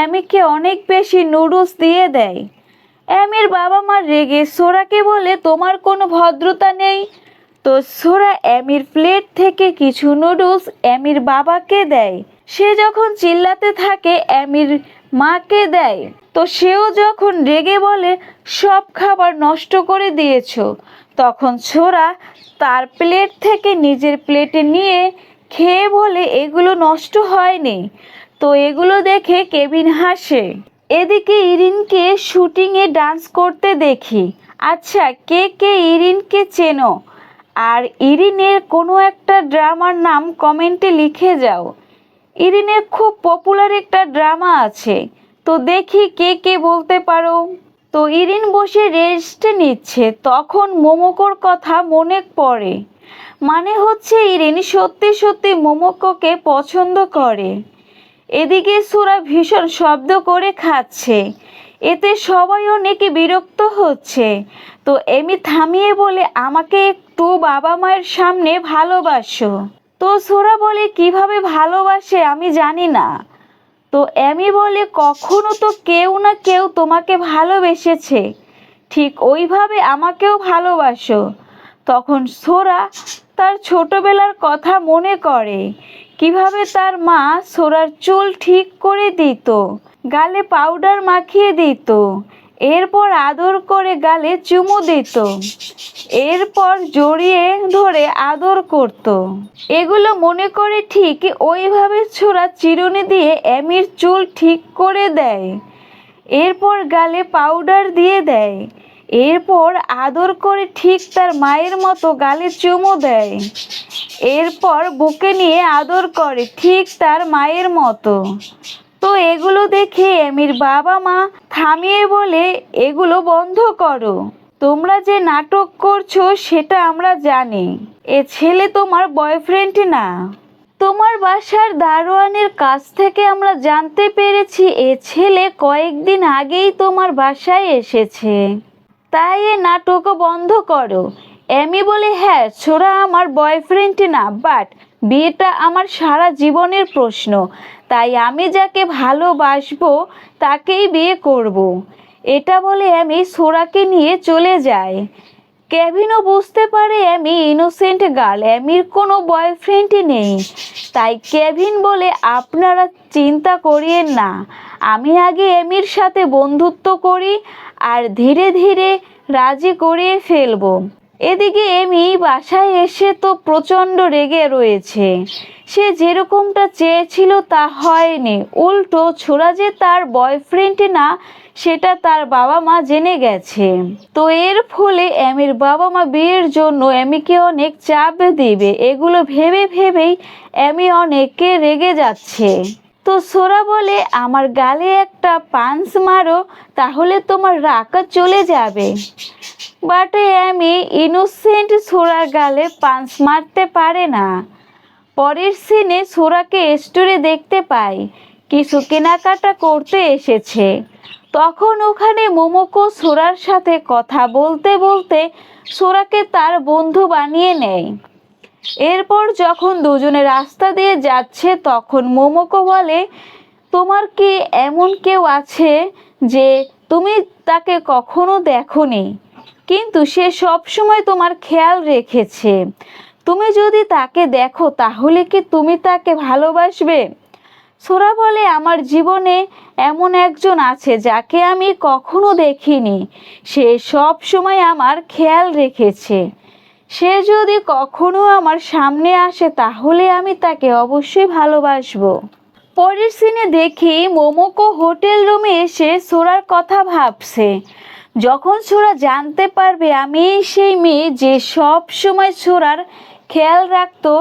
এমিকে অনেক বেশি নুডলস দিয়ে দেয়। এমির বাবা মা রেগে সোরাকে বলে তোমার কোনো ভদ্রতা নেই। তো সোরা এমির প্লেট থেকে কিছু নুডলস এমির বাবাকে দেয়। সে যখন চিল্লাতে থাকে এমির মাকে দেয়। তো সেও যখন রেগে বলে সব খাবার নষ্ট করে দিয়েছো, তখন সোরা তার প্লেট থেকে নিজের প্লেটে নিয়ে খেয়ে বলে এগুলো নষ্ট হয়নি। তো এগুলো দেখে কেভিন হাসে। এদিকে ইরিনকে শুটিংয়ে ডান্স করতে দেখি। আচ্ছা, কে কে ইরিনকে চেনো আর ইরিনের কোনো একটা ড্রামার নাম কমেন্টে লিখে যাও। ইরিনের খুব পপুলার একটা ড্রামা আছে, তো দেখি কে কে বলতে পারো। তো ইরিন বসে রেস্ট নিচ্ছে, তখন মোমোকোর কথা মনে পড়ে। মানে হচ্ছে ইরিন সত্যি সত্যি মোমোকোকে পছন্দ করে। এদিকে সোরা ভীষণ শব্দ করে খাচ্ছে, এতে সবাই অনেকে বিরক্ত হচ্ছে। তো এমি থামিয়ে বলে আমাকে একটু বাবা মায়ের সামনে ভালোবাসো। তো সোরা বলে কিভাবে ভালোবাসে আমি জানি না। তো এমি বলে কখনো তো কেউ না কেউ তোমাকে ভালোবেসেছে, ঠিক ওইভাবে আমাকেও ভালোবাসো। তখন সোরা তার ছোটবেলার কথা মনে করে, কিভাবে তার মা সোরার চুল ঠিক করে দিত, গালে পাউডার মাখিয়ে দিত। এরপর আদর করে গালে চুমু দিত, এরপর জড়িয়ে ধরে আদর করত। এগুলো মনে করে ঠিক ওইভাবে ছোড়া চিরুনি দিয়ে এমির চুল ঠিক করে দেয়, এরপর গালে পাউডার দিয়ে দেয়, এরপর আদর করে ঠিক তার মায়ের মতো গালে চুমু দেয়, এরপর বুকে নিয়ে আদর করে ঠিক তার মায়ের মতো। তো এগুলো দেখে এমির বাবা মা থামিয়ে বলে, এগুলো বন্ধ করো, তোমরা যে নাটক করছো সেটা আমরা জানি, এ ছেলে তোমার বয়ফ্রেন্ড না। তোমার বাসার দারোয়ানের কাছ থেকে আমরা জানতে পেরেছি এ ছেলে কয়েকদিন আগেই তোমার বাসায় এসেছে, তাই এ নাটক বন্ধ করো। এমি বলে, হ্যাঁ ছোড়া আমার বয়ফ্রেন্ড না, বাট বিয়েটা আমার সারা জীবনের প্রশ্ন, তাই আমি যাকে ভালোবাসবো তাকেই বিয়ে করব। এটা বলে এমি সোরাকে নিয়ে চলে যায়। কেভিনও বুঝতে পারে এমি ইনোসেন্ট গার্ল, এমির কোনো বয়ফ্রেন্ডই নেই। তাই কেভিন বলে, আপনারা চিন্তা করিয়েন না, আমি আগে এমির সাথে বন্ধুত্ব করি আর ধীরে ধীরে রাজি করিয়ে ফেলবো। এদিকে এমি বাসায় এসে তো প্রচণ্ড রেগে রয়েছে, সে যেরকমটা চেয়েছিল তা হয়নি, উল্টো ছোড়া যে তার বয়ফ্রেন্ড না সেটা তার বাবা মা জেনে গেছে। তো এর ফলে এমির বাবা মা বিয়ের জন্য এমিকে অনেক চাপ দিবে, এগুলো ভেবে ভেবেই এমি অনেককে রেগে যাচ্ছে। তো সোরা বলে, আমার গালে একটা পাঞ্চ মারো, তাহলে তোমার রাগ চলে যাবে। বাট এমি ইনোসেন্ট সোরার গালে পাঞ্চ মারতে পারে না। পরের সিনে সোরাকে স্টোরে দেখতে পাই, কিছু কেনাকাটা করতে এসেছে। তখন ওখানে মোমোকো সোরার সাথে কথা বলতে বলতে সোরাকে তার বন্ধু বানিয়ে নেয়। এরপর যখন দুজনে রাস্তা দিয়ে যাচ্ছে তখন মোমোকো বলে, তোমার কি এমন কেউ আছে যে তুমি তাকে কখনো দেখোনি, কিন্তু সে সব সময় তোমার খেয়াল রেখেছে, তুমি যদি তাকে দেখো তাহলে কি তুমি তাকে ভালোবাসবে? সোরা বলে, আমার জীবনে এমন একজন আছে যাকে আমি কখনো দেখিনি, সে সব সময় আমার খেয়াল রেখেছে, সে যদি কখনো আমার সামনে আসে তাহলে আমি তাকে অবশ্যই ভালোবাসবো। পরের সিনে দেখি মোমোকো হোটেল রুমে এসে সোরার কথা ভাবছে। যখন সোরা জানতে পারবে আমি সেই মেয়ে যে সব সময় সোরার খেয়াল রাখতো,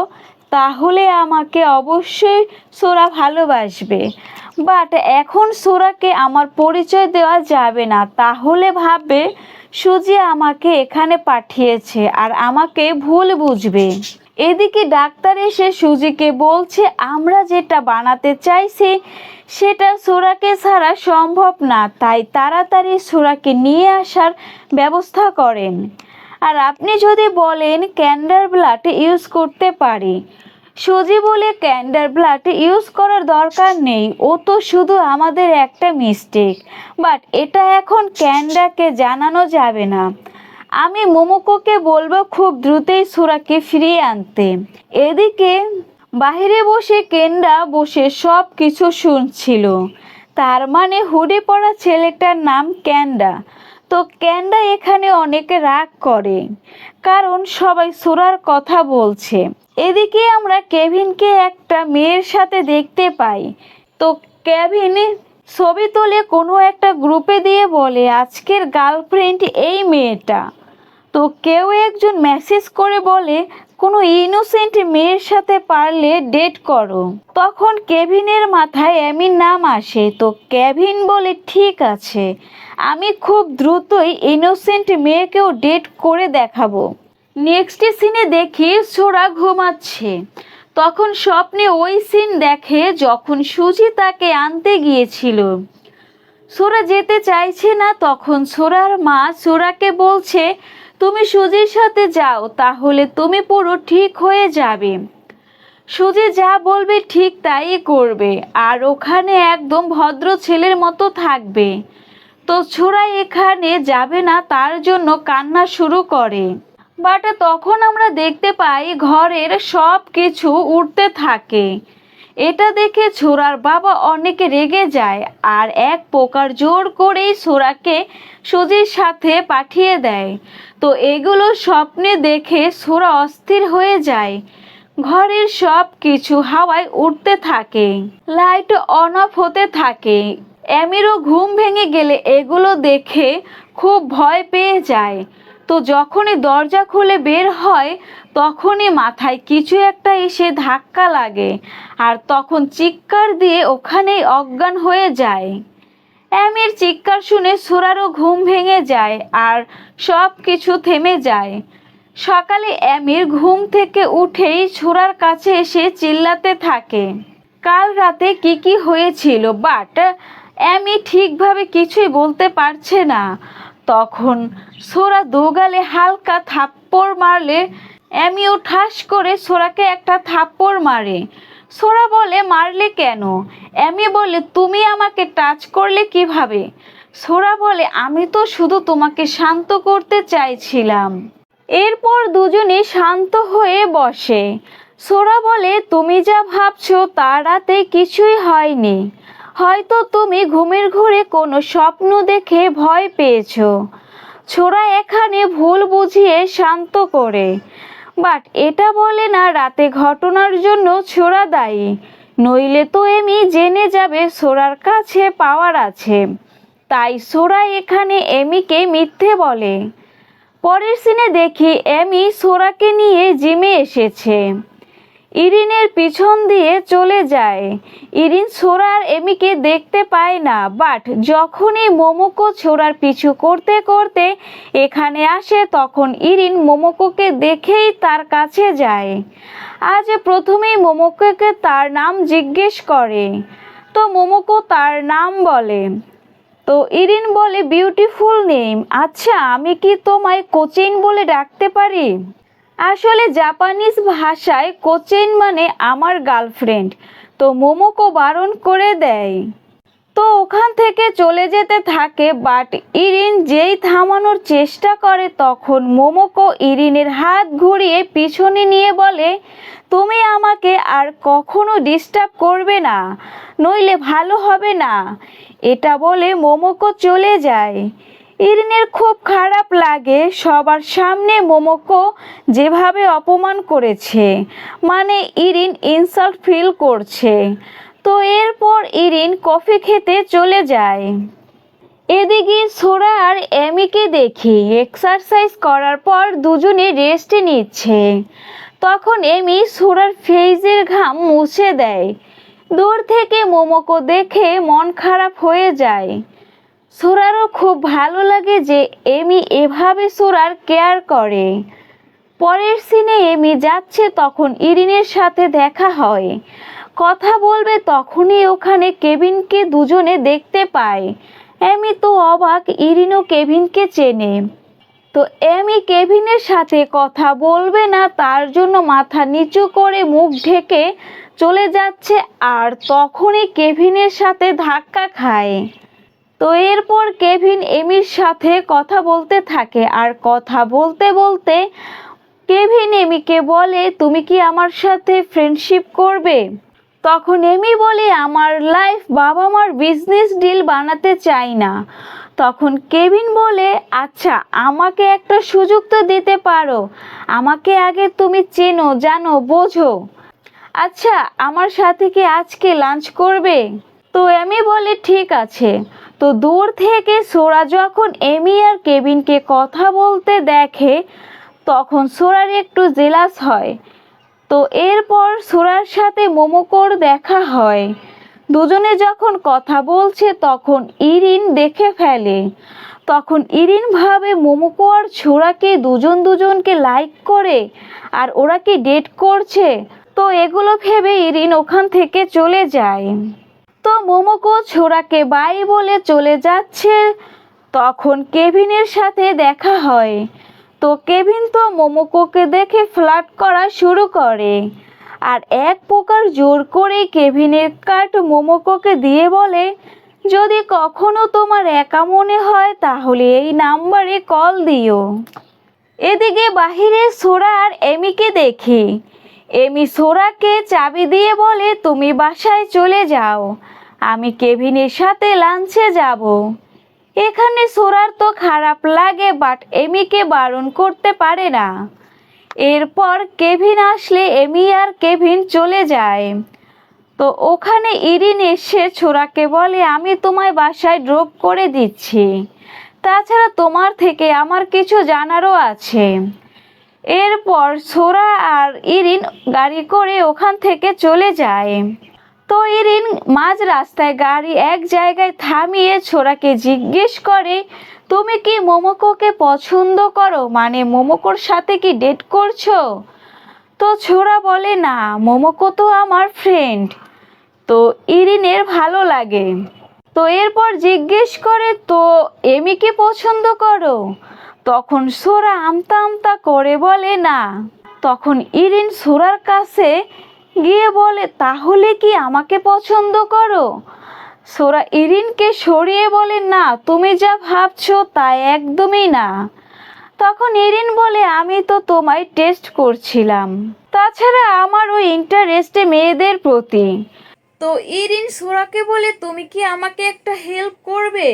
তাহলে আমাকে অবশ্যই সোরা ভালোবাসবে। বাট এখন সোরাকে আমার পরিচয় দেওয়া যাবে না, তাহলে ভাববে সুজি আমাকে এখানে পাঠিয়েছে আর আমাকে ভুল বুঝবে। এদিকে ডাক্তার এসে সুজিকে বলছে, আমরা যেটা বানাতে চাইছি সেটা সোরাকে ছাড়া সম্ভব না, তাই তাড়াতাড়ি সোরাকে নিয়ে আসার ব্যবস্থা করেন। আর আপনি যদি বলেন ক্যান্ডার ব্লাড ইউজ করতে পারি। সুজি বলে, ক্যান্ডার ব্লাড ইউজ করার দরকার নেই, ও তো শুধু আমাদের একটা মিস্টেক, বাট এটা এখন ক্যান্ডাকে জানানো যাবে না। আমি মোমোকোকে বলবো খুব দ্রুতই সোরাকে ফিরিয়ে আনতে। এদিকে বাহিরে বসে কেন্ডা বসে সব কিছু শুনছিল, তার মানে হুডি পরা ছেলেটার নাম ক্যান্ডা। তো ক্যান্ডা এখানে অনেক রাগ করে, কারণ সবাই সোরার কথা বলছে। এদিকে আমরা কেভিনকে একটা মেয়ের সাথে দেখতে পাই। তো কেভিন ছবি তুলে কোনো একটা গ্রুপে দিয়ে বলে, আজকের গার্লফ্রেন্ড এই মেয়েটা। তো কেউ একজন মেসেজ করে বলে, কোনো ইনোসেন্ট মেয়ের সাথে পারলে ডেট করো। তখন কেভিনের মাথায় এমির নাম আসে। তো কেভিন বলে, ঠিক আছে, আমি খুব দ্রুতই ইনোসেন্ট মেয়েকেও ডেট করে দেখাবো। নেক্সট সিনে দেখি সোরা ঘুমাচ্ছে। তখন স্বপ্নে ওই সিন দেখে যখন সুজি তাকে আনতে গিয়েছিল। সোরা যেতে চাইছে না, তখন সোরার মা সোরাকে বলছে, তুমি সুজির সাথে যাও, তাহলে তুমি পুরো ঠিক হয়ে যাবে। সুজি যা বলবে ঠিক তাই করবে, আর ওখানে একদম ভদ্র ছেলের মতো থাকবে। তো ছোড়া এখানে যাবে না, তার জন্য কান্না শুরু করে। বাট তখন আমরা দেখতে পাই ঘরের সব কিছু উঠতে থাকে। এটা দেখে ছোড়ার বাবা অনেক রেগে যায় আর এক প্রকার জোর করেই ছোড়াকে সুজির সাথে পাঠিয়ে দেয়। তো এগুলো স্বপ্নে দেখে ছোড়া অস্থির হয়ে যায়। ঘরের সব কিছু হাওয়ায় উঠতে থাকে, লাইট অন অফ হতে থাকে। এমিরও ঘুম ভেঙে গেলে এগুলো দেখে খুব ভয় পেয়ে যায়। তো যখনই দরজা খুলে বের হয় তখনই মাথায় কিছু একটা এসে ধাক্কা লাগে আর তখন চিৎকার দিয়ে ওখানেই অজ্ঞান হয়ে যায়। এমির চিৎকার শুনে ছোড়ারও ঘুম ভেঙে যায় আর সব কিছু থেমে যায়। সকালে এমির ঘুম থেকে উঠেই ছোড়ার কাছে এসে চিল্লাতে থাকে কাল রাতে কি হয়েছিল, বাট এমি ঠিকভাবে কিছুই বলতে পারছে না। তখন ছোড়া দোগালে হালকা থাপ্পড় মারলে এমিও ঠাস করে ছোড়াকে একটা থাপ্পড় মারে। ছোড়া বলে মারলে কেন? এমি বলে তুমি আমাকে টাচ করলে কিভাবে? ছোড়া বলে আমি তো শুধু তোমাকে শান্ত করতে চাইছিলাম। এরপর দুজনে শান্ত হয়ে বসে। ছোড়া বলে তুমি যা ভাবছো তা রাতে কিছুই হয়নি, হয়তো তুমি ঘুমের ঘোরে কোনো স্বপ্ন দেখে ভয় পেয়েছো। ছোড়া এখানে ভুল বুঝিয়ে শান্ত করে, বাট এটা বলে না রাতে ঘটনার জন্য ছোড়া দায়ী, নইলে তো এমি জেনে যাবে ছোড়ার কাছে পাওয়ার আছে। তাই ছোড়া এখানে এমিকে মিথ্যে বলে। পরের সিনে দেখি এমি ছোড়াকে নিয়ে জিমে এসেছে। ইরিনের পিছন দিয়ে চলে যায়। ইরিন ছোড়া আর এমিকে দেখতে পায় না, বাট যখনই মোমোকো ছোড়ার পিছু করতে করতে এখানে আসে তখন ইরিন মোমোকোকে দেখেই তার কাছে যায়। আজ প্রথমেই মোমোকোকে তার নাম জিজ্ঞেস করে, তো মোমোকো তার নাম বলে। তো ইরিন বলে বিউটিফুল নেম, আচ্ছা আমি কি তোমায় কোচেইন বলে ডাকতে পারি? আসলে জাপানিজ ভাষায় কোচেইন মানে আমার গার্লফ্রেন্ড। তো মোমোকো বারণ করে দেয়, তো ওখান থেকে চলে যেতে থাকে। বাট ইরিন যেই থামানোর চেষ্টা করে তখন মোমোকো ইরিনের হাত ঘুরিয়ে পিছনে নিয়ে বলে তুমি আমাকে আর কখনো ডিস্টার্ব করবে না, নইলে ভালো হবে না। এটা বলে মোমোকো চলে যায়। ইরিনের খুব খারাপ লাগে, সবার সামনে মোমোকো যেভাবে অপমান করেছে, মানে ইরিন ইনসাল্ট ফিল করছে। তো এরপর ইরিন কফি খেতে চলে যায়। এদিকে ছোড়া আর এমিকে দেখি এক্সারসাইজ করার পর দুজনে রেস্ট নিচ্ছে। তখন এমি ছোড়ার ফেসের ঘাম মুছে দেয়। দূর থেকে মোমোকো দেখে মন খারাপ হয়ে যায়। ছোড়ারও খুব ভালো লাগে যে এমি এভাবে ছোড়ার কেয়ার করে। পরের সিনে এমি যাচ্ছে তখন ইরিনের সাথে দেখা হয়। কথা বলবে তখনই ওখানে কেভিনকে দুজনে দেখতে পায়। এমি তো অবাক, ইরিনও কেভিনকে চেনে। তো এমি কেভিনের সাথে কথা বলবে না তার জন্য মাথা নিচু করে মুখ ঢেকে চলে যাচ্ছে, আর তখনই কেভিনের সাথে ধাক্কা খায়। তো এরপর কেভিন এমির সাথে কথা বলতে থাকে, আর কথা বলতে বলতে কেভিন এমিকে বলে তুমি কি আমার সাথে ফ্রেন্ডশিপ করবে? তখন এমি বলে আমার লাইফ বাবা মার বিজনেস ডিল বানাতে চাই না। তখন কেভিন বলে আচ্ছা আমাকে একটা সুযোগ তো দিতে পারো, আমাকে আগে তুমি চেনো জানো বোঝো। আচ্ছা আমার সাথে কি আজকে লাঞ্চ করবে? তো এমি বলে ঠিক আছে। তো দূর থেকে সোরা যখন এমি আর কেভিনকে কথা বলতে দেখে তখন সোরার একটু জেলাস হয়। তো এরপর সোরার সাথে মোমোকোর দেখা হয়। দুজনে যখন কথা বলছে তখন ইরিন দেখে ফেলে। তখন ইরিন ভাবে মোমোকো আর ছোড়াকে দুজনকে লাইক করে আর ওরা কি ডেট করছে। তো এগুলো ভেবে ইরিন ওখান থেকে চলে যায়। তো মোমোকো ছোড়াকে বাই বলে চলে যাচ্ছে তখন কেভিনের সাথে দেখা হয়। তো কেভিন তো মোমোকোকে দেখে ফ্লার্ট করা শুরু করে, আর এক প্রকার জোর করে কেভিনের কার্ড মোমোকোকে দিয়ে বলে যদি কখনো তোমার একা মনে হয় তাহলে এই নাম্বারে কল দিও। এদিকে বাহিরে সোরা আর এমিকে দেখি এমি সোরাকে চাবি দিয়ে বলে তুমি বাসায় চলে যাও, আমি কেভিনের সাথে লাঞ্চে যাব। এখানে সোরার তো খারাপ লাগে, বাট এমিকে বারণ করতে পারে না। এরপর কেভিন আসলে এমি আর কেভিন চলে যায়। তো ওখানে ইরিন এসে ছোরাকে বলে আমি তোমায় বাসায় ড্রপ করে দিচ্ছি, তাছাড়া তোমার থেকে আমার কিছু জানারও আছে। এরপর ছোরা আর ইরিন গাড়ি করে ওখান থেকে চলে যায়। তো ইরিন মাঝ রাস্তায় গাড়ি এক জায়গায় থামিয়ে ছোরাকে জিজ্ঞেস করে তুমি কি মোমোকোকে পছন্দ করো, মানে মোমোকোর সাথে কি ডেট করছো? তো ছোরা বলে না, মোমোকো তো আমার ফ্রেন্ড। তো ইরিনের ভালো লাগে। তো এরপর জিজ্ঞেস করে তো এমিকে পছন্দ করো? তখন সোরা আমতা আমতা করে বলে না। তখন ইরিন সোরার কাছে গিয়ে বলে তাহলে কি আমাকে পছন্দ করো? সোরা ইরিনকে সরিয়ে বলে না, তুমি যা ভাবছো তা একদমই না। তখন ইরিন বলে আমি তো তোমায় টেস্ট করছিলাম, তাছাড়া আমারও ইন্টারেস্টে মেয়েদের প্রতি। তো ইরিন সোরাকে বলে তুমি কি আমাকে একটা হেল্প করবে?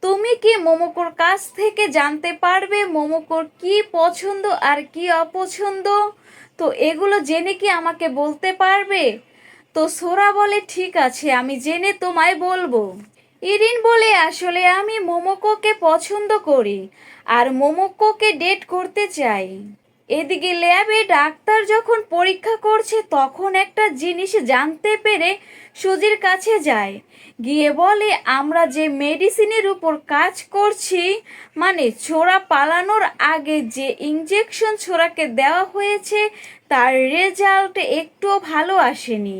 তুমি কি মোমোকোর কাছ থেকে জানতে পারবে মোমোকোর কি পছন্দ আর কি অপছন্দ? তো এগুলো জেনে কি আমাকে বলতে পারবে? তো সোরা বলে ঠিক আছে, আমি জেনে তোমায় বলবো। ইরিন বলে আসলে আমি মোমোকোকে পছন্দ করি আর মোমোকোকে ডেট করতে চাই। এদিকে ল্যাবে ডাক্তার যখন পরীক্ষা করছে তখন একটা জিনিস জানতে পেরে সুজির কাছে যায়, গিয়ে বলে আমরা যে মেডিসিনের উপর কাজ করছি, মানে ছোরা পালানোর আগে যে ইঞ্জেকশন ছোরাকে দেওয়া হয়েছে তার রেজাল্ট একটুও ভালো আসেনি।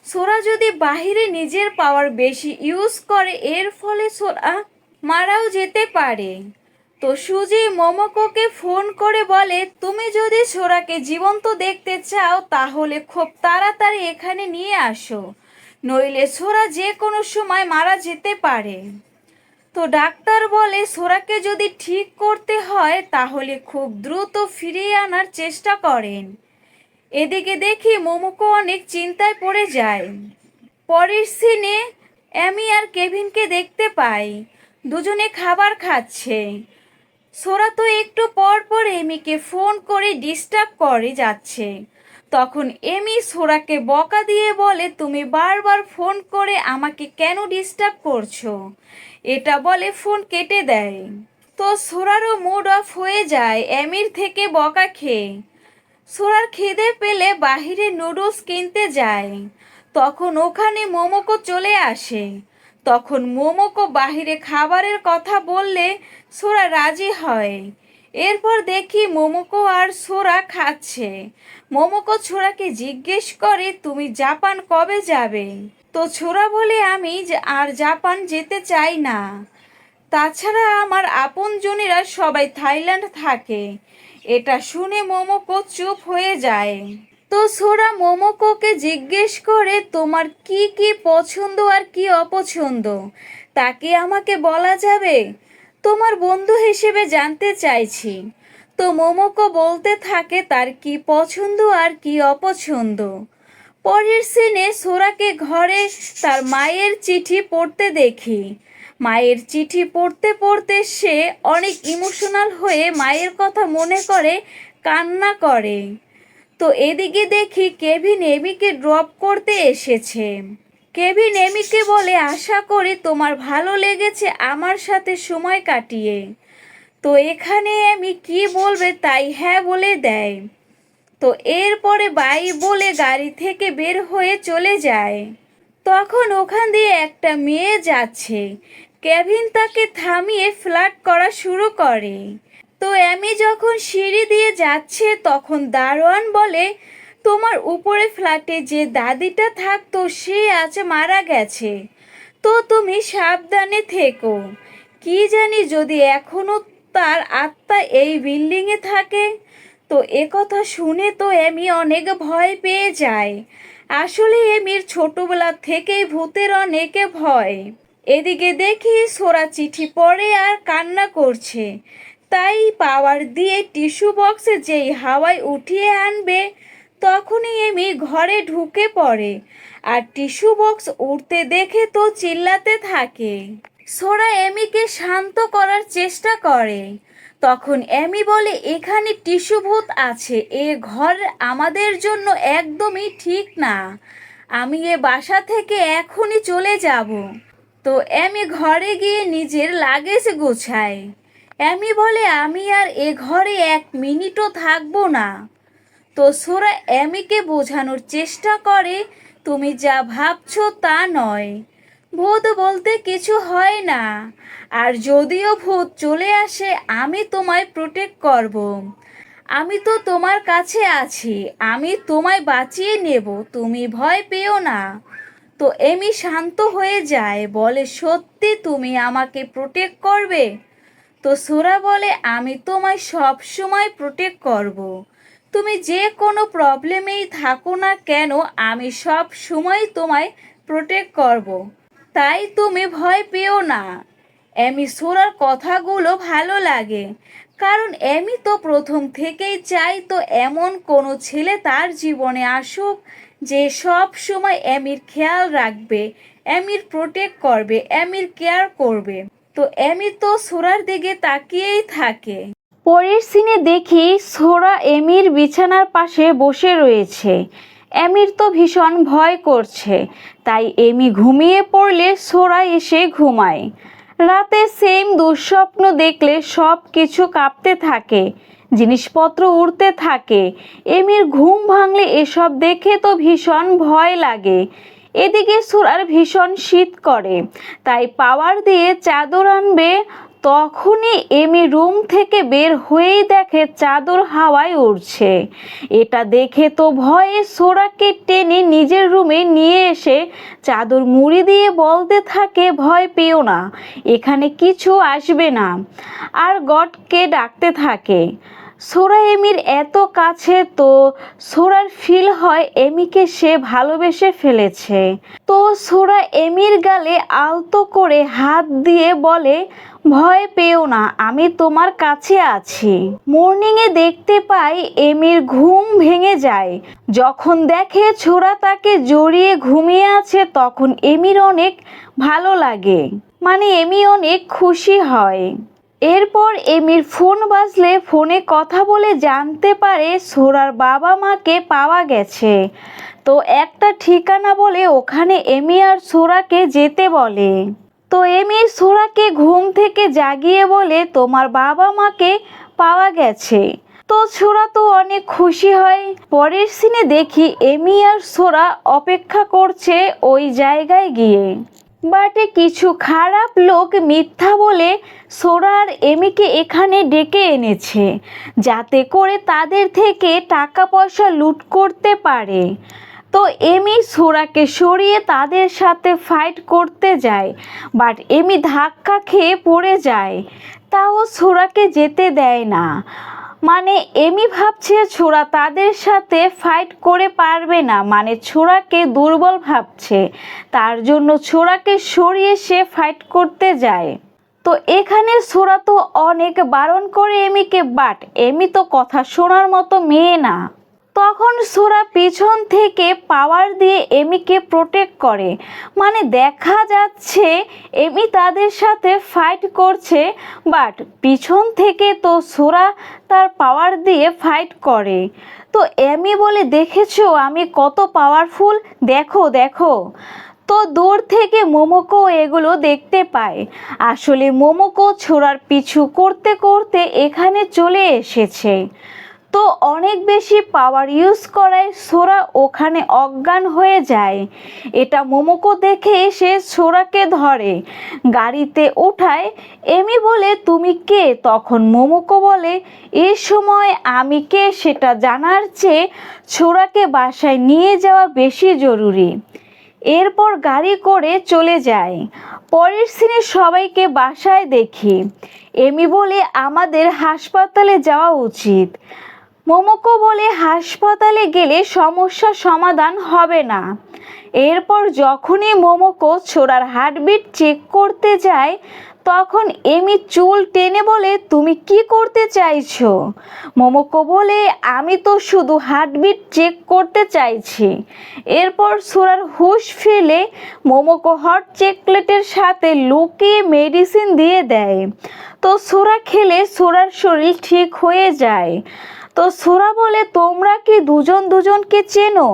ছোরা যদি বাহিরে নিজের পাওয়ার বেশি ইউজ করে এর ফলে ছোরা মারাও যেতে পারে। তো সুজি মোমোকোকে ফোন করে বলে তুমি যদি ছোরাকে জীবন্ত দেখতে চাও তাহলে খুব তাড়াতাড়ি এখানে নিয়ে আসো, নইলে ছোরা যে কোনো সময় মারা যেতে পারে। তো ডাক্তার বলে ছোরাকে যদি ঠিক করতে হয় তাহলে খুব দ্রুত ফিরিয়ে আনার চেষ্টা করেন। এদিকে দেখি মোমোকো অনেক চিন্তায় পড়ে যায়। পরের সিনে এমি আর কেভিনকে দেখতে পাই, দুজনে খাবার খাচ্ছে। সোরা তো একটু পর পর এমিকে ফোন করে ডিস্টার্ব করে যাচ্ছে। তখন এমি সোরাকে বকা দিয়ে বলে তুমি বারবার ফোন করে আমাকে কেন ডিস্টার্ব করছো, এটা বলে ফোন কেটে দেয়। তো সোরারও মুড অফ হয়ে যায় এমির থেকে বকা খেয়ে। সোরার খিদে পেলে বাহিরে নুডলস কিনতে যায়। তখন ওখানে মোমোকো চলে আসে। তখন মোমোকো বাহিরে খাবারের কথা বললে সোরা রাজি হয়। এরপর দেখি মোমোকো আর সোরা খাচ্ছে। মোমোকো ছোরাকে জিজ্ঞেস করে তুমি জাপান কবে যাবে? তো ছোরা বলে আমি আর জাপান যেতে চাই না, তাছাড়া আমার আপনজনেরা সবাই থাইল্যান্ড থাকে। এটা শুনে মোমোকো চুপ হয়ে যায়। তো সোরা মোমোকোকে জিজ্ঞেস করে তোমার কি কি পছন্দ আর কি অপছন্দ তা কি আমাকে বলা যাবে? তোমার বন্ধু হিসেবে জানতে চাইছি। তো মোমোকো বলতে থাকে তার কি পছন্দ আর কি অপছন্দ। পরের সিনে সোরাকে ঘরে তার মায়ের চিঠি পড়তে দেখি। মায়ের চিঠি পড়তে পড়তে সে অনেক ইমোশনাল হয়ে মায়ের কথা মনে করে কান্না করে। তো এদিকে দেখি কেভিন এমিকে ড্রপ করতে এসেছে। কেভিন এমিকে বলে আশা করি তোমার ভালো লেগেছে আমার সাথে সময় কাটিয়ে। তো এখানে এমি কি বলবে তাই হ্যাঁ বলে দেয়। তো এরপরে বাই বলে গাড়ি থেকে বের হয়ে চলে যায়। তখন ওখান দিয়ে একটা মেয়ে যাচ্ছে। কেভিন তাকে থামিয়ে ফ্লার্ট করা শুরু করে। তো এমি যখন সিঁড়ি দিয়ে যাচ্ছে তখন দারোয়ান বলে তোমার উপরে ফ্ল্যাটে যে দাদিটা থাকতো সে আজ মারা গেছে, তো তুমি সাবধানে থেকো। কি জানি যদি এখনো তার আত্মা এই বিল্ডিংয়ে থাকে। তো একথা শুনে তো এমি অনেক ভয় পেয়ে যায়। আসলে এমির ছোটবেলা থেকেই ভূতের অনেকে ভয়। এদিকে দেখি সোরা চিঠি পড়ে আর কান্না করছে, তাই পাওয়ার দিয়ে টিস্যু বক্সে যেই হাওয়ায় উঠিয়ে আনবে তখনই এমি ঘরে ঢুকে পড়ে আর টিস্যু বক্স উঠতে দেখে তো চিল্লাতে থাকে। সোরা এমিকে শান্ত করার চেষ্টা করে। তখন এমি বলে, এখানে টিস্যু ভূত আছে, এ ঘর আমাদের জন্য একদমই ঠিক না, আমি এ বাসা থেকে এখনই চলে যাব। তো এমি ঘরে গিয়ে নিজের লাগেজ গোছায়। এমি বলে, আমি আর এ ঘরে 1 মিনিটও থাকবো না। তো সোরা এমিকে বোঝানোর চেষ্টা করে, তুমি যা ভাবছো তা নয়, ভূত বলতে কিছু হয় না, আর যদিও ভূত চলে আসে আমি তোমায় প্রোটেক্ট করব। আমি তো তোমার কাছে আছি, আমি তোমায় বাঁচিয়ে নেব, তুমি ভয় পেও না। তো এমি শান্ত হয়ে যায়, বলে, সত্যি তুমি আমাকে প্রোটেক্ট করবে? তো সোরা বলে, আমি তোমায় সব সময় প্রোটেক্ট করব। তুমি যে কোনো প্রবলেমেই থাকো না কেন, আমি সব সময় তোমায় প্রোটেক্ট করব, তাই তুমি ভয় পেও না। এমি সোরার কথাগুলো ভালো লাগে, কারণ এমি তো প্রথম থেকেই চাই তো এমন কোনো ছেলে তার জীবনে আসুক যে সব সময় এমির খেয়াল রাখবে, এমির প্রোটেক্ট করবে, এমির কেয়ার করবে। তো এমি তো সোরার দিকে তাকিয়েই থাকে। পরের সিনে দেখি সোরা এমির বিছানার পাশে বসে রয়েছে। এমির তো ভীষণ ভয় করছে, তাই এমি ঘুমিয়ে পড়লে সোরা এসে ঘুমায়। রাতে সেম দুঃস্বপ্ন দেখলে সব কিছু কাঁপতে থাকে, জিনিসপত্র উড়তে থাকে। এমির ঘুম ভাঙলে এসব দেখে তো ভীষণ ভয় লাগে। এদিকে সোরার ভীষণ শীত করে, তাই পাওয়ার দিয়ে চাদর আনবে। তখনই এমি রুম থেকে বের হয়েই দেখে চাদর হাওয়ায় উড়ছে। এটা দেখে তো ভয়ে সোরাকে টেনে নিজের রুমে নিয়ে এসে চাদর মুড়ি দিয়ে বলতে থাকে, ভয় পেও না, এখানে কিছু আসবে না, আর গডকে ডাকতে থাকে। সোরা এমির এত কাছে, তো সোরার ফিল হয় এমিকে সে ভালোবেসে ফেলেছে। তো সোরা এমির গালে আলতো করে হাত দিয়ে বলে, ভয় পেও না, আমি তোমার কাছে আছি। মর্নিংয়ে দেখতে পাই এমির ঘুম ভেঙে যায়। যখন দেখে ছোড়া তাকে জড়িয়ে ঘুমিয়ে আছে, তখন এমির অনেক ভালো লাগে, মানে এমি অনেক খুশি হয়। এরপর এমির ফোন বাজলে ফোনে কথা বলে জানতে পারে সোরার বাবা মাকে পাওয়া গেছে। তো একটা ঠিকানা বলে ওখানে এমি আর সোরাকে যেতে বলে। তো এমি সোরাকে ঘুম থেকে জাগিয়ে বলে, তোমার বাবা মাকে পাওয়া গেছে। তো সোরা তো অনেক খুশি হয়। পরের সিনে দেখি এমি আর সোরা অপেক্ষা করছে ওই জায়গায় গিয়ে, বাট কিছু খারাপ লোক মিথ্যা বলে সোরা আর এমিকে এখানে ডেকে এনেছে, যাতে করে তাদের থেকে টাকা পয়সা লুট করতে পারে। তো এমি সোরাকে সরিয়ে তাদের সাথে ফাইট করতে যায়, বাট এমি ধাক্কা খেয়ে পড়ে যায়, তাও সোরাকে যেতে দেয় না। মানে এমি ভাবছে ছোড়া তাদের সাথে ফাইট করে পারবে না, মানে ছোড়াকে দুর্বল ভাবছে, তার জন্য ছোড়াকে সরিয়ে সে ফাইট করতে যায়। তো এখানে সোরা তো অনেক বারণ করে এমিকে, বাট এমি তো কথা শোনার মতো মেয়ে না। তখন সোরা পিছন থেকে পাওয়ার দিয়ে এমিকে প্রোটেক্ট করে, মানে দেখা যাচ্ছে এমি তাদের সাথে ফাইট করছে, বাট পিছন থেকে তো সোরা তার পাওয়ার দিয়ে ফাইট করে। তো এমি বলে, দেখেছো আমি কত পাওয়ারফুল, দেখো দেখো। তো দূর থেকে মোমোকো এগুলো দেখতে পায়। আসলে মোমোকো ছোড়ার পিছু করতে করতে এখানে চলে এসেছে। তো অনেক বেশি পাওয়ার ইউজ করায় সোরা ওখানে অজ্ঞান হয়ে যায়। এটা মোমোকো দেখে সে সোরাকে ধরে, গাড়িতে ওঠায়। এমি বলে, তুমি কে? তখন মোমোকো বলে, এই সময় আমি কে সেটা জানার চেয়ে সোরাকে বাসায় নিয়ে যাওয়া বেশি জরুরি। এরপর গাড়ি করে চলে যায়। পরের সিনে সবাইকে বাসায় দেখি। এমি বলে, আমাদের হাসপাতালে যাওয়া উচিত। মোমোকো বলে, হাসপাতালে গেলে সমস্যার সমাধান হবে না। এরপর যখনই মোমোকো ছোড়ার হার্টবিট চেক করতে যায়, তখন এমি চুল টেনে বলে, তুমি কি করতে চাইছো? মোমোকো বলে, আমি তো শুধু হার্টবিট চেক করতে চাইছি। এরপর সোরার হুঁশ ফিরলে মোমোকো হট চকলেটের সাথে লুকিয়ে মেডিসিন দিয়ে দেয়। তো সোরা খেলে সোরার শরীর ঠিক হয়ে যায়। তো সোরা বলে, তোমরা কি দুজন দুজনকে চেনো?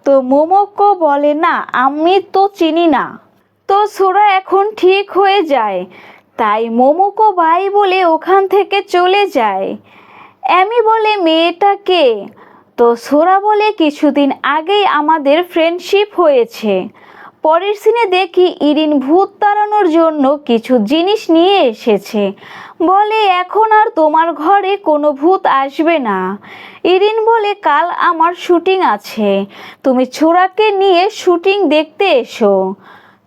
তো মোমোকো বলে, না আমি তো চিনি না। তো সোরা এখন ঠিক হয়ে যায়। তাই মোমোকো বাই বলে ওখান থেকে চলে যায়। এমি বলে, মেয়েটা কে? তো সোরা বলে, কিছুদিন আগেই আমাদের ফ্রেন্ডশিপ হয়েছে। পরের সিনে দেখি ইরিন ভূত তাড়ানোর জন্য কিছু জিনিস নিয়ে এসেছে। বলে, এখন আর তোমার ঘরে কোনো ভূত আসবে না। ইরিন বলে, কাল আমার শুটিং আছে, তুমি ছোড়াকে নিয়ে শুটিং দেখতে এসো।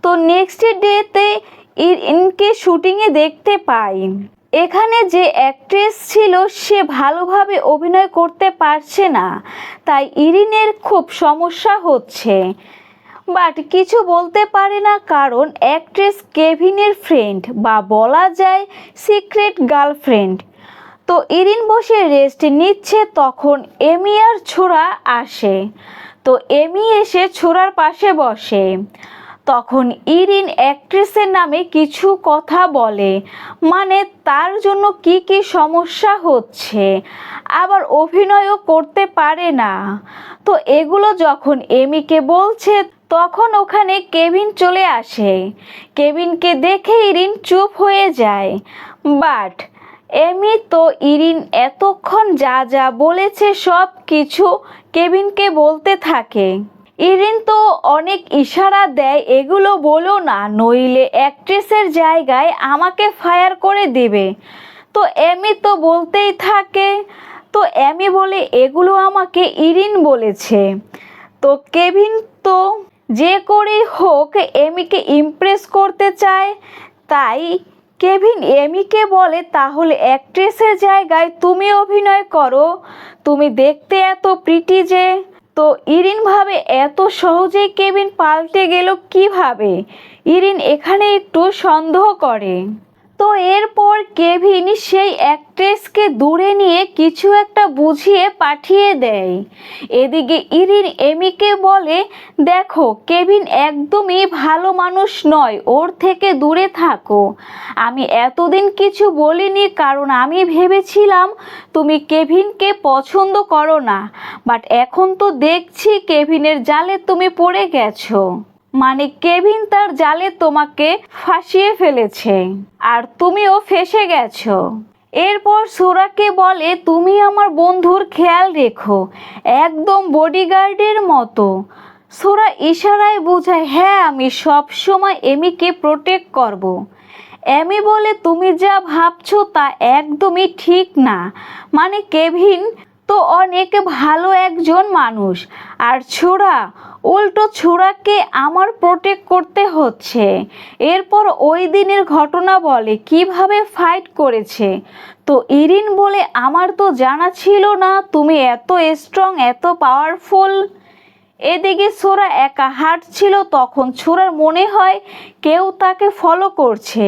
তো নেক্সট ডেতে ইরিনকে শুটিংয়ে দেখতে পাই। এখানে যে অ্যাক্ট্রেস ছিল সে ভালোভাবে অভিনয় করতে পারছে না, তাই ইরিনের খুব সমস্যা হচ্ছে। বাট কিছু বলতে পারে না, কারণ অ্যাক্ট্রেস কেভিনের ফ্রেন্ড বা বলা যায় সিক্রেট গার্লফ্রেন্ড। তো ইরিন বসে রেস্ট নিচ্ছে, তখন এমি আর ছোড়া আসে। তো এমি এসে ছোড়ার পাশে বসে। তখন ইরিন অ্যাক্ট্রেসের নামে কিছু কথা বলে, মানে তার জন্য কি কি সমস্যা হচ্ছে, আবার অভিনয়ও করতে পারে না। তো এগুলো যখন এমিকে বলছে তখন ওখানে কেভিন চলে আসে। কেভিনকে দেখে ইরিন চুপ হয়ে যায়। বাট এমি তো ইরিন এতক্ষণ যা যা বলেছে সব কিছু কেভিনকে বলতে থাকে। ইরিন তো অনেক ইশারা দেয়, এগুলো বলো না, নইলে অ্যাক্ট্রেসের জায়গায় আমাকে ফায়ার করে দেবে। তো এমি তো বলতেই থাকে। তো এমি বলে, এগুলো আমাকে ইরিন বলেছে। তো কেভিন তো যে করেই হোক এমিকে ইমপ্রেস করতে চায়, তাই কেভিন এমিকে বলে, তাহলে অ্যাক্ট্রেসের জায়গায় তুমি অভিনয় করো, তুমি দেখতে এত প্রিটি যে। তো ইরিন ভাবে এত সহজেই কেভিন পাল্টে গেল কিভাবে। ইরিন এখানে একটু সন্দেহ করে। তো এরপর কেভিন সেই অ্যাক্ট্রেসকে দূরে নিয়ে কিছু একটা বুঝিয়ে পাঠিয়ে দেয়। এদিকে ইরিন এমিকে বলে, দেখো কেভিন একদমই ভালো মানুষ নয়, ওর থেকে দূরে থাকো। আমি এতদিন কিছু বলিনি, কারণ আমি ভেবেছিলাম তুমি কেভিনকে পছন্দ করো না, বাট এখন তো দেখছি কেভিনের জালে তুমি পড়ে গেছো। মানে কেভিন তার জালে তোমাকে ফাঁসিয়ে ফেলেছে আর তুমিও ফেঁসে গেছো। এরপর সোরাকে বলে, তুমি আমার বন্ধুর খেয়াল রেখো, একদম বডিগার্ডের মতো। সোরা ইশারায় বোঝায়, হ্যাঁ আমি সব সময় এমিকে প্রোটেক্ট করব। এমি বলে, তুমি যা ভাবছো তা একদমই ঠিক না, মানে কেভিন তো অনেক ভালো একজন মানুষ, আর ছোড়া উল্টো ছোড়াকে আমার প্রোটেক্ট করতে হচ্ছে। এরপর ওই দিনের ঘটনা বলে কিভাবে ফাইট করেছে। তো ইরিন বলে, আমার তো জানা ছিল না তুমি এত স্ট্রং, এত পাওয়ারফুল। এদিকে ছোড়া একা হাঁটছিল, তখন ছোড়ার মনে হয় কেউ তাকে ফলো করছে।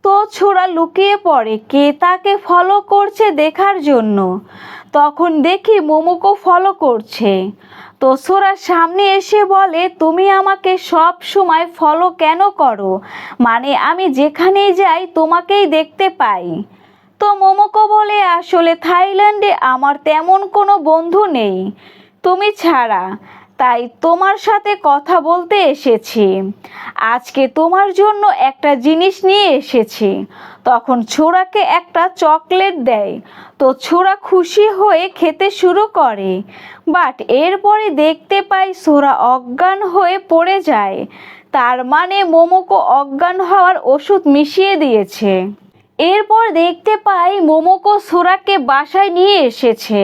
তো ছোড়া লুকিয়ে পড়ে কে তাকে ফলো করছে দেখার জন্য। তখন দেখি মোমোকো ফলো করছে। তো ছোড়া সামনে এসে বলে, তুমি আমাকে সব সময় ফলো কেন করো, মানে আমি যেখানেই যাই তোমাকেই দেখতে পাই। তো মোমোকো বলে, আসলে থাইল্যান্ডে আমার তেমন কোনো বন্ধু নেই তুমি ছাড়া, তাই তোমার সাথে কথা বলতে এসেছি। আজকে তোমার জন্য একটা জিনিস নিয়ে এসেছি। তখন ছোড়াকে একটা চকলেট দেয়। তো ছোড়া খুশি হয়ে খেতে শুরু করে। বাট এরপরে দেখতে পাই ছোড়া অজ্ঞান হয়ে পড়ে যায়। তার মানে মোমোকো অজ্ঞান হওয়ার ওষুধ মিশিয়ে দিয়েছে। এরপর দেখতে পাই মোমোকো সোরাকে বাসায় নিয়ে এসেছে।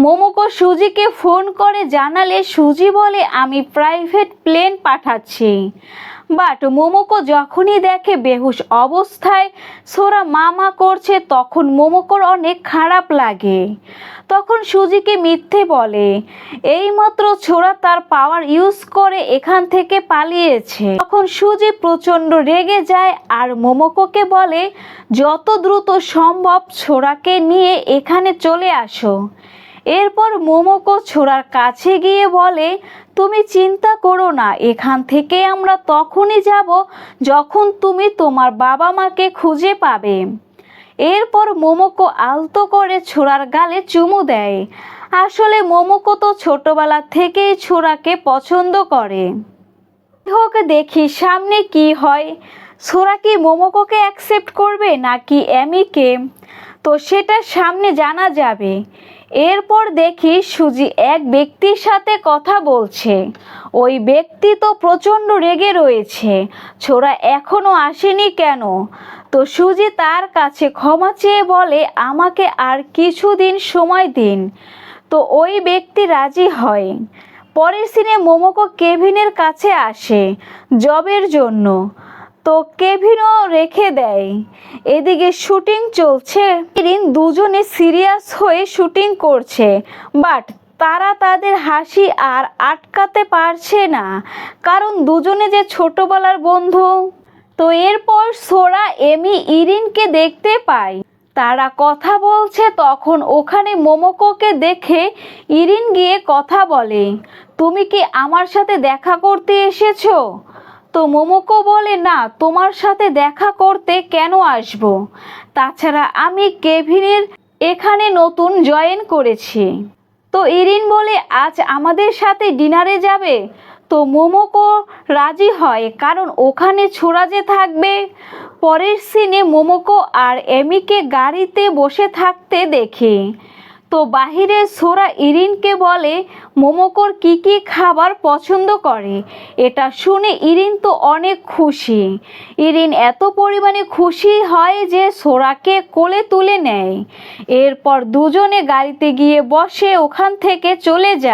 মোমোকো সুজিকে ফোন করে জানালে সুজি বলে, আমি প্রাইভেট প্লেন পাঠাচ্ছি। বাট মোমোকো যখনই দেখে বেহুশ অবস্থায় ছোরা মামা করছে তখন মোমোকোর অনেক খারাপ লাগে। তখন সুজিকে মিথ্যে বলে এইমাত্র ছোরা তার পাওয়ার ইউজ করে এখান থেকে পালিয়েছে। তখন সুজি প্রচণ্ড রেগে যায় আর মোমোকোকে বলে যত দ্রুত সম্ভব ছোরাকে নিয়ে এখানে চলে আসো। এরপর মোমোকো ছোরার কাছে গিয়ে বলে তুমি চিন্তা করো না, এখান থেকে আমরা তখনই যাব যখন তুমি তোমার বাবা মাকে খুঁজে পাবে। এরপর মোমোকো আলতো করে ছোরার গালে চুমু দেয়। আসলে মোমোকো তো ছোটবেলা থেকেই ছোরাকে পছন্দ করে। হোক দেখি সামনে কি হয়, ছোরা কি মোমোকোকে অ্যাকসেপ্ট করবে নাকি এমিকে, তো সেটা সামনে জানা যাবে। এরপর দেখি সুজি এক ব্যক্তির সাথে কথা বলছে। ওই ব্যক্তি তো প্রচণ্ড রেগে রয়েছে, ছোরা এখনো আসেনি কেন। তো সুজি তার কাছে ক্ষমা চেয়ে বলে আমাকে আর কিছুদিন সময় দিন। তো ওই ব্যক্তি রাজি হয়। পরের সিনে মোমোকো কেভিনের কাছে আসে জবের জন্য, তো কেভিনও রেখে দেয়। এদিকে শুটিং চলছে, দুজনে সিরিয়াস হয়ে শুটিং করছে, বাট তারা তাদের হাসি আর আটকাতে পারছে না, কারণ দুজনে যে ছোটবেলার বন্ধু। তো এরপর ছোরা এমি ইরিনকে দেখতে পায়, তারা কথা বলছে। তখন ওখানে মোমোকোকে দেখে ইরিন গিয়ে কথা বলে তুমি কি আমার সাথে দেখা করতে এসেছো। তো মোমোকো বলে না, তোমার সাথে দেখা করতে কেন আসব, তাছাড়া আমি কেভিনের এখানে নতুন জয়েন করেছি। তো ইরিন বলে আজ আমাদের সাথে ডিনারে যাবে। তো মোমোকো রাজি হয়, কারণ ওখানে ছোরা যে থাকবে। পরের সিনে মোমোকো আর এমিকে গাড়িতে বসে থাকতে দেখে। তো বাহিরে ছোরা ইরিনকে বলে মোমোকোর কি কি খাবার পছন্দ করে। এটা শুনে ইরিন তো অনেক খুশি। ইরিন এত পরিমাণে খুশি হয় যে ছোরাকে কোলে তুলে নেয়। এরপর দুজনে গাড়িতে গিয়ে বসে ওখান থেকে চলে যায়।